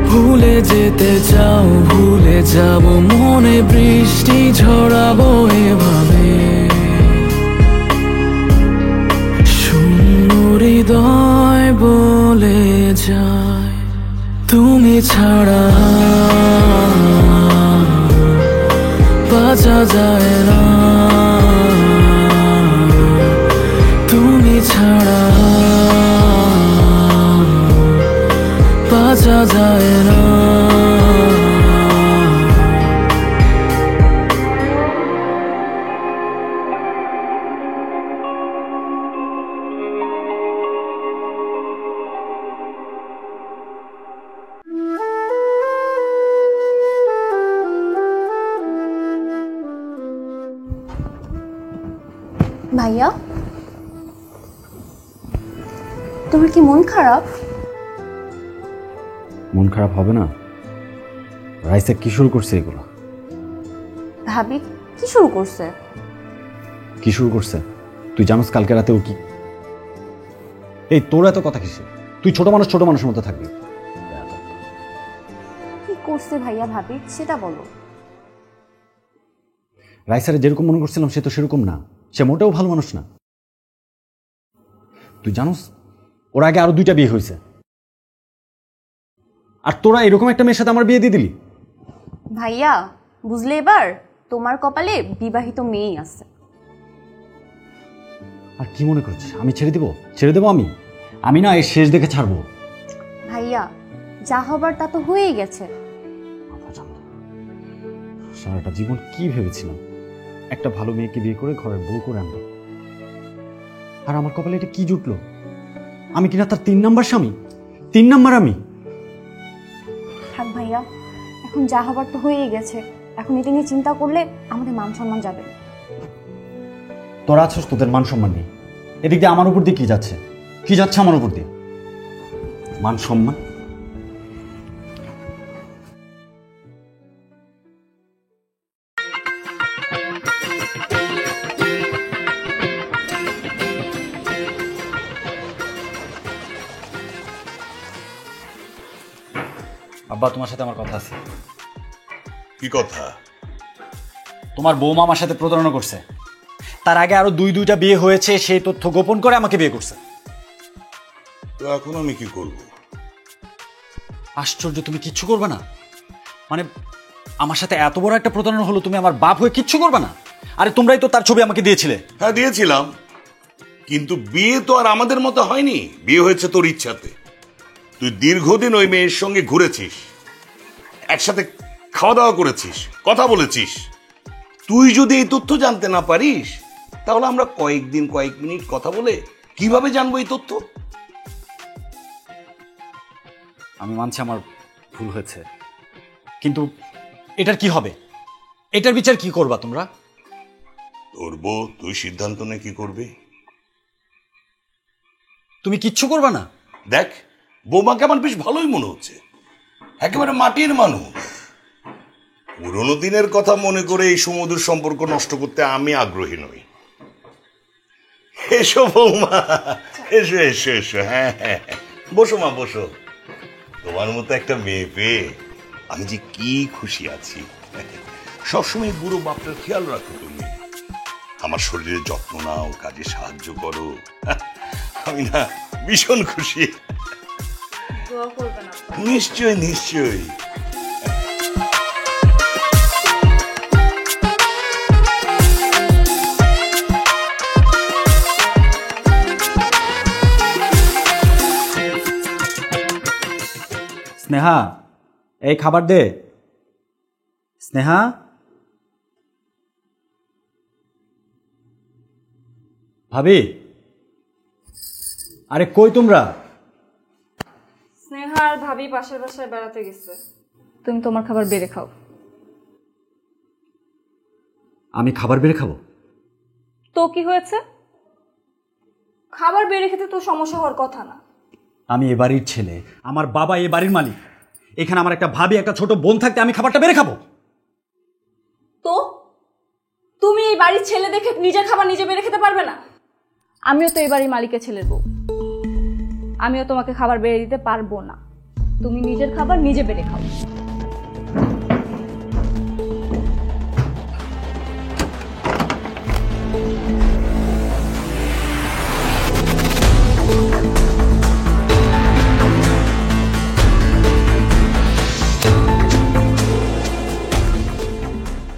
ভুলে যেতে চাও, ভুলে যাব, মনে বৃষ্টি ঝরাবো এভাবে। শূন্য হৃদয় বলে যায় তুমি ছাড়া বাঁচা যায় না, তুমি ছাড়া বাঁচা যায় না। ভাইয়া, তোমার কি মন খারাপ? মন খারাপ হবে না? রাইসা কি শুরু করছে এগুলো? ভাবি কি শুরু করছে? কি শুরু করছে? তুই জানোস কালকে রাতে ও কি? এই তোর এত কথা কিসে? তুই ছোট মানুষের মতো থাকবি। কি করছে ভাইয়া ভাবি সেটা বলো। রাইসারে যেরকম মনে করছিলাম সে তো সেরকম না, সে মোটেও ভালো মানুষ না। তুই জানোস ওর আগে আরো 2টা বিয়ে হয়েছে, আর তোরা এরকম একটা মেয়ের সাথে আমার বিয়ে দিয়ে দিলি। ভাইয়া বুঝলে এবার তোমার কপালে বিবাহিত মেয়েই আছে। আর কি মনে করছিস আমি ছেড়ে দেবো? আমি না এর শেষ দেখে ছাড়বো। ভাইয়া যা হবার তা তো হয়েই গেছে। সারাটা জীবন কি ভেবেছিলাম একটা ভালো মেয়েকে বিয়ে করে ঘরের বউ করে আনবো, আর আমার কপালে এটা কি জুটলো? আমি কিনা তার 3 নাম্বার স্বামী, 3 নাম্বার আমি। থাক ভাইয়া, এখন যা হবার তো হয়েই গেছে, এখন এটা নিয়ে চিন্তা করলে আমাদের মান সম্মান যাবে। তোরা আছিস, তোদের মান সম্মান নেই। এদিক দিয়ে আমার উপর দিয়ে কি যাচ্ছে আমার উপর দিয়ে? মান সম্মান? আব্বা, তোমার সাথে আমার কথা আছে। কি কথা? তোমার বৌমা আমার সাথে প্রতারণা করছে। তার আগে আরো 2টা বিয়ে হয়েছে, সেই তথ্য গোপন করে আমাকে বিয়ে করছে। তো এখন আমি কি করব? আশ্চর্য, তুমি কিচ্ছু করবে না? মানে আমার সাথে এত বড় একটা প্রতারণা হলো, তুমি আমার বাপ হয়ে কিচ্ছু করবে না? আরে তোমরাই তো তার ছবি আমাকে দিয়েছিলে। হ্যাঁ দিয়েছিলাম, কিন্তু বিয়ে তো আর আমাদের মতো হয়নি। বিয়ে হয়েছে তোর ইচ্ছাতে। তুই দীর্ঘদিন ওই মেয়ের সঙ্গে ঘুরেছিস, একসাথে খাওয়া দাওয়া করেছিস, কথা বলেছিস। তুই যদি এই তথ্য জানতে না পারিস, তাহলে আমরা কয়েক মিনিট কথা বলে কিভাবে জানবো এই তথ্য? আমি মানছি আমার ভুল হয়েছে, কিন্তু এটার কি হবে? এটার বিচার কি করবা তোমরা? তোর বউ, তুই সিদ্ধান্ত নে কি করবি। তুমি কিচ্ছু করবা না? দেখ, বৌমাকে আমার বেশ ভালোই মনে হচ্ছে, একেবারে মাটির মানুষ। পুরোনো দিনের কথা মনে করে এই সমুদ্র সম্পর্ক নষ্ট করতে আমি আগ্রহী নই। এসো বৌমা, এসো এসো এসো। হ্যাঁ হ্যাঁ, বসো মা, বসো। তোমার মতো একটা মেয়ে পেয়ে আমি যে কি খুশি আছি। সবসময় বুড়ো বাপটার খেয়াল রাখো তুমি, আমার শরীরের যত্ন নাও, কাজে সাহায্য করো। আমি না ভীষণ খুশি। নিশ্চয়ই নিশ্চয়ই। স্নেহা, এই খাবার দে। স্নেহা, ভাবি, আরে কই তোমরা? স্নেহা আর ভাবি পাশের বাসায় বেড়াতে গেছে, তুমি তোমার খাবার বেড়ে খাও। আমি খাবার বেড়ে খাবো? তো কি হয়েছে? খাবার বেড়ে খেতে তো সমস্যা হওয়ার কথা না। আমি এ বাড়ির ছেলে, আমার বাবা এ বাড়ির মালিক। এখানে আমার একটা ভাবি, একটা ছোট বোন থাকতে আমি খাবারটা বেড়ে খাবো? তো তুমি এই বাড়ির ছেলে দেখে নিজের খাবার নিজে বেড়ে খেতে পারবে না? আমিও তো এই বাড়ির মালিকের ছেলের বউ, আমিও তোমাকে খাবার বেড়ে দিতে পারবো না। তুমি নিজের খাবার নিজে বেড়ে খাও।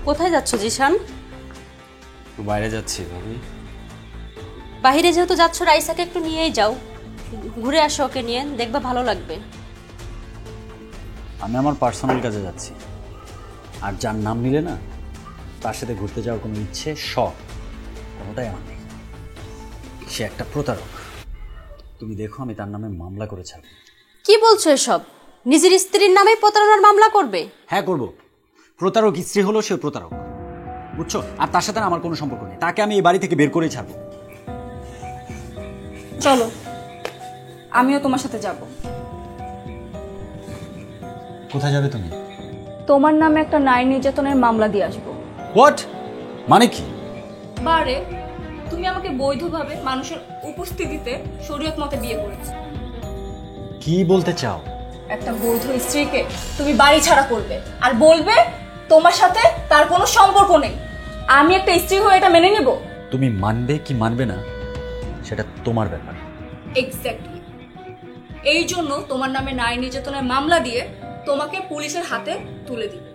কোথায় যাচ্ছ জিশান? একটু বাইরে যাচ্ছি ভাবি। বাইরে যেহেতু যাচ্ছ, রাইসাকে একটু নিয়েই যাও, ঘুরে আসো ওকে নিয়ে, দেখবা ভালো লাগবে। আমি আমার পার্সোনাল কাজে যাচ্ছি, আর যার নাম নিলে না তার সাথে ঘুরতে যাওয়ার কোনো ইচ্ছে শখ কোনোটাই আমার নেই। সে একটা প্রতারক। তুমি দেখো আমি তার নামে মামলা করে ছাড়ব। কি বলছো এসব? নিজের স্ত্রীর নামে প্রতারণার মামলা করবে? হ্যাঁ করব। প্রতারক স্ত্রী হলো সে প্রতারক, বুঝছো? আর তার সাথে আমার কোনো সম্পর্ক নেই। তাকে আমি এই বাড়ি থেকে বের করেই ছাড়বো। চলো, আমিও তোমার সাথে যাব। কোথায় যাবে তুমি? তোমার নামে একটা নারী নির্যাতনের মামলা দিয়ে আসবো। হোয়াট? মানে কি? বারে, তুমি আমাকে বৈধভাবে মানুষের উপস্থিতিতে শরীয়ত মতে বিয়ে করেছো। কি বলতে চাও? একটা বৈধ স্ত্রীকে তুমি বাড়ি ছাড়া করবে আর বলবে তোমার সাথে তার কোনো সম্পর্ক নেই। আমি একটা স্ত্রী হয়ে এটা মেনে নেব? তুমি মানবে কি মানবে না সেটা তোমার ব্যাপার। এক্স্যাক্টলি। এই জন্য তোমার নামে নারী নির্যাতনের মামলা দিয়ে তোমাকে পুলিশের হাতে তুলে দিবে,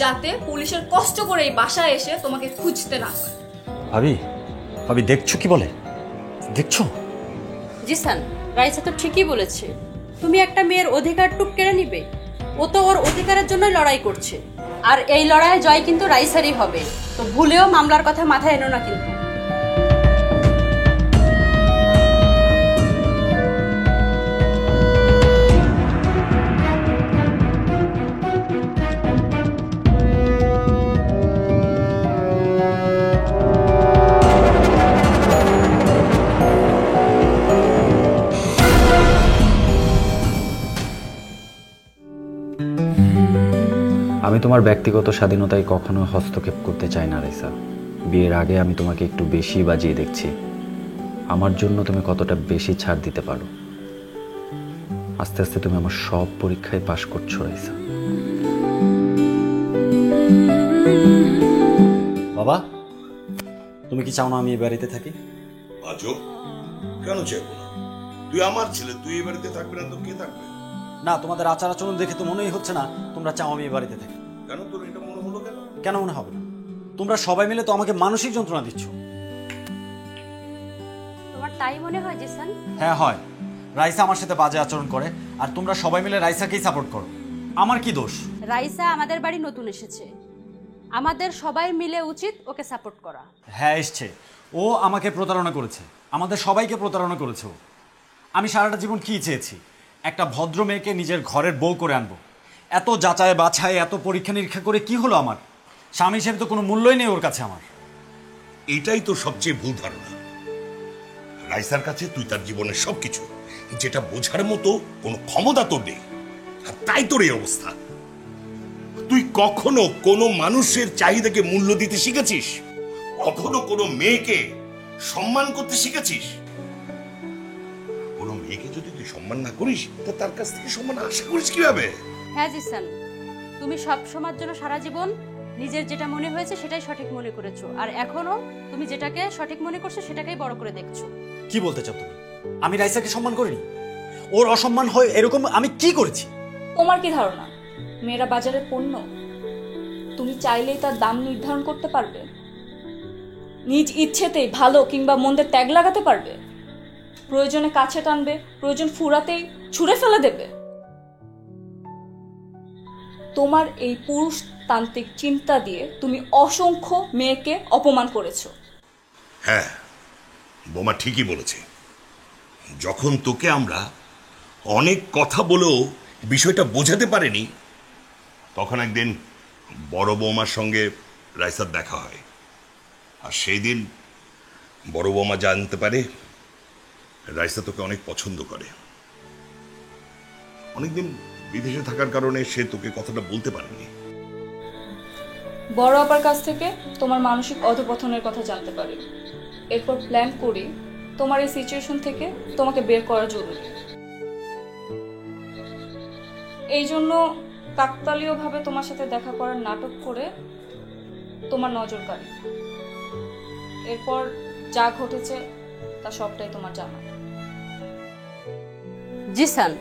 যাতে পুলিশের কষ্ট করে এই বাসায় এসে তোমাকে খুঁজতে না হয়। ভাবি, ভাবি দেখছো কি বলে? দেখছো? জিসান, রাইসা তো ঠিকই বলেছে। তুমি একটা মেয়ের অধিকারটুক কেড়ে নিবে? ও তো ওর অধিকারের জন্যই লড়াই করছে, আর এই লড়াইয়ে জয় কিন্তু রাইসারই হবে। তো ভুলেও মামলার কথা মাথায় এনো না কিন্তু। আমি তোমার ব্যক্তিগত স্বাধীনতায় কখনো হস্তক্ষেপ করতে চাই না রাইসা। বিয়ের আগে আমি তোমাকে একটু বেশি বাজিয়ে দেখছি। আমার জন্য তুমি কতটা বেশি ছাড় দিতে পারো। আস্তে আস্তে তুমি আমার সব পরীক্ষায় পাশ করছো রাইসা। বাবা, তুমি কি চাও না আমি এই বাড়িতে থাকি? আজও কেন চাইবো না? তুই আমার ছেলে, তুই এই বাড়িতে থাকবি না তো কে থাকবে? না, তোমাদের আচার আচরণ দেখে তো মনেই হচ্ছে না তোমরা চাও আমি এই বাড়িতে থাকি। কেন তোর এটা মনে হলো কেন? কেন মনে হবে না? তোমরা সবাই মিলে তো আমাকে মানসিক যন্ত্রণা দিচ্ছ। তোমার তাই মনে হয় জিসান? হ্যাঁ হয়। রাইসা আমার সাথে বাজে আচরণ করে, আর তোমরা সবাই মিলে রাইসাকেই সাপোর্ট করো। আমার কি দোষ? রাইসা আমাদের বাড়ি নতুন এসেছে, আমাদের সবাই মিলে উচিত ওকে সাপোর্ট করা। হ্যাঁ এসছে। ও আমাকে প্রতারণা করেছে, আমাদের সবাইকে প্রতারণা করেছে ও। আমি সারাটা জীবন কি চেয়েছি? একটা ভদ্র মেয়েকে নিজের ঘরের বউ করে আনবো। এত যাচাই বাছাই, এত পরীক্ষা নিরীক্ষা করে কি হলো আমার? স্বামী হিসেবে তো কোনো মূল্যই নেই ওর কাছে আমার। এটাই তো সবচেয়ে ভুল ধারণা। রাইসার কাছে তুই তার জীবনের সবকিছু, যেটা বোঝার মতো কোনো ক্ষমতা তোর নেই, আর তাই তোর এই অবস্থা। তুই কখনো কোনো মানুষের চাহিদাকে মূল্য দিতে শিখেছিস? কখনো কোনো মেয়েকে সম্মান করতে শিখেছিস? কোনো মেয়েকে যদি তুই সম্মান না করিস, তা তার কাছ থেকে সম্মান আশা করিস কিভাবে? হ্যাঁ জিসান, তুমি সব সময়ের জন্য সারা জীবন নিজের যেটা মনে হয়েছে সেটাই সঠিক মনে করেছো, আর এখনো তুমি যেটাকে সঠিক মনে করছো সেটাকেই বড় করে দেখছো। কি বলতে চাও তুমি? আমি রাইসাকে সম্মান করিনি? ওর অসম্মান হয় এরকম আমি কি করেছি? তোমার কি ধারণা মেয়েরা বাজারের পণ্য? তুমি চাইলেই তার দাম নির্ধারণ করতে পারবে? নিজ ইচ্ছেতেই ভালো কিংবা মন্দের ত্যাগ লাগাতে পারবে? প্রয়োজনে কাছে টানবে, প্রয়োজন ফুরাতেই ছুঁড়ে ফেলে দেবে? তোমার এই পুরুষতান্ত্রিক চিন্তা দিয়ে তুমি অসংখ্য মেয়েকে অপমান করেছো। হ্যাঁ, বোমা ঠিকই বলেছে। যখন তোকে আমরা অনেক কথা বলেও বিষয়টা বোঝাতে পারিনি, তখন একদিন বড় বৌমার সঙ্গে রাইসার দেখা হয়। আর সেই দিন বড় বৌমা জানতে পারে রাইসা তোকে অনেক পছন্দ করে। অনেকদিন বিদেশে থাকার কারণে সে তোকে কথাটা বলতে পারেনি। বড় আপার কাছ থেকে তোমার মানসিক অধঃপতনের কথা জানতে পারি। এরপর প্ল্যান করি তোমার এই সিচুয়েশন থেকে তোমাকে বের করা জরুরি। এই জন্য কাকতালীয়ভাবে তোমার সাথে দেখা করার নাটক করে তোমার নজর কাড়ি। এরপর যা ঘটেছে তা সবটাই তোমার জানা। জিসান,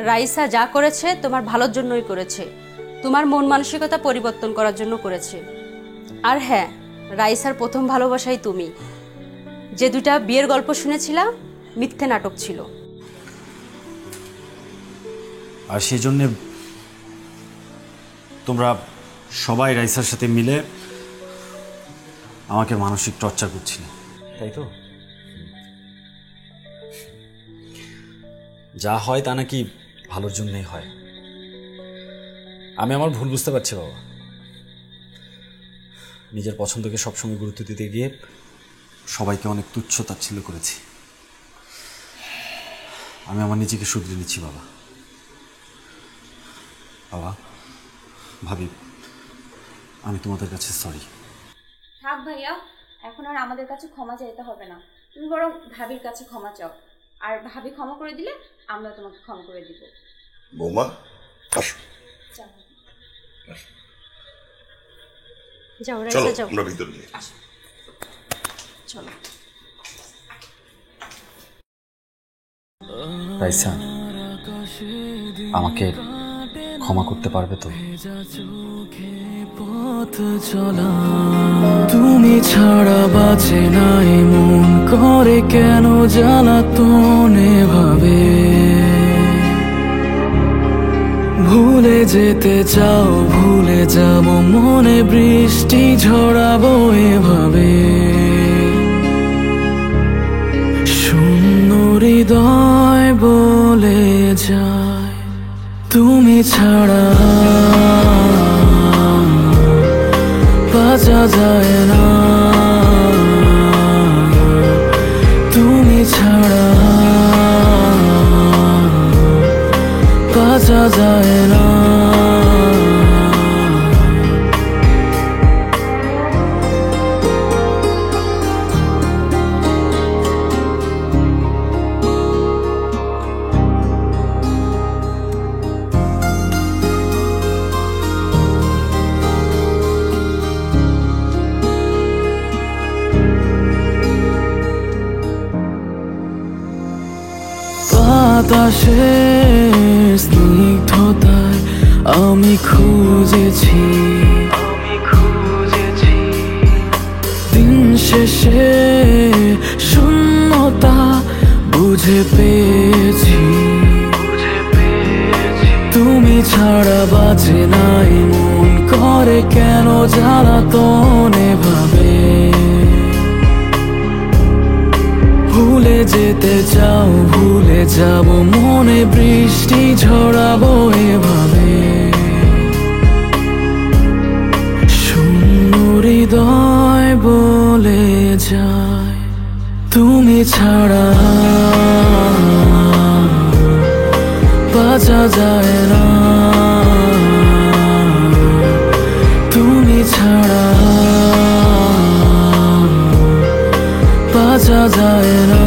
রাইসা যা করেছে তোমার ভালোর জন্যই করেছে, তোমার মন মানসিকতা পরিবর্তন করার জন্য করেছে। আর হ্যাঁ, রাইসার প্রথম ভালোবাসাই তুমি। যে দুটা বিয়ের গল্প শুনেছিলাম মিথ্যে নাটক ছিল। আর সেই জন্যে তোমরা সবাই রাইসার সাথে মিলে আমাকে মানসিক টর্চার করছিলে, তাই তো? যা হয় তা নাকি ভালোর জন্যই হয়। আমি আমার ভুল বুঝতে পারছি বাবা। নিজের পছন্দকে সবসময় গুরুত্ব দিতে গিয়ে সবাইকে অনেক তুচ্ছ তাচ্ছিল্য করেছি। আমি আমার নিজেকে শুধরে নিচ্ছি বাবা। বাবা, ভাবি, আমি তোমাদের কাছে সরি। থাক ভাইয়া, এখন আর আমাদের কাছে ক্ষমা চাইতে হবে না। তুমি বরং ভাবির কাছে ক্ষমা চাও, আর ভাবি ক্ষমা করে দিলে আমরা তোমাকে ক্ষমা করে দিব। বৌমা আসো, যাও চলো রাইসা যাও। আমরা ভিতর নিয়ে চলো। রাইসা, আমাকে ক্ষমা করতে পারবে তো? পথ চলা তুমি ছাড়া বাঁচে নাই মন, করে কেন জ্বালাতনে ভাবে। ভুলে যেতে চাও, ভুলে যাব, মনে বৃষ্টি ঝরাবো এভাবে। শূন্য হৃদয় বলে যায় তুমি ছাড়া বাঁচা যায় না, তুমি ছাড়া বাঁচা যায় না। বাতাসের স্নিগ্ধতায় আমি খুঁজেছি, দিন শেষে শূন্যতা বুঝে পেয়েছি। তুমি ছাড়া বাঁচে নাই মন, করে কেন জ্বালাতনে ভাবে। ভুলে যেতে চাও, ভুলে যাব, মনে বৃষ্টি ঝরাবো এভাবে। শূন্য হৃদয় বলে যায় তুমি ছাড়া বাঁচা যায় না, তুমি ছাড়া বাঁচা যায় না।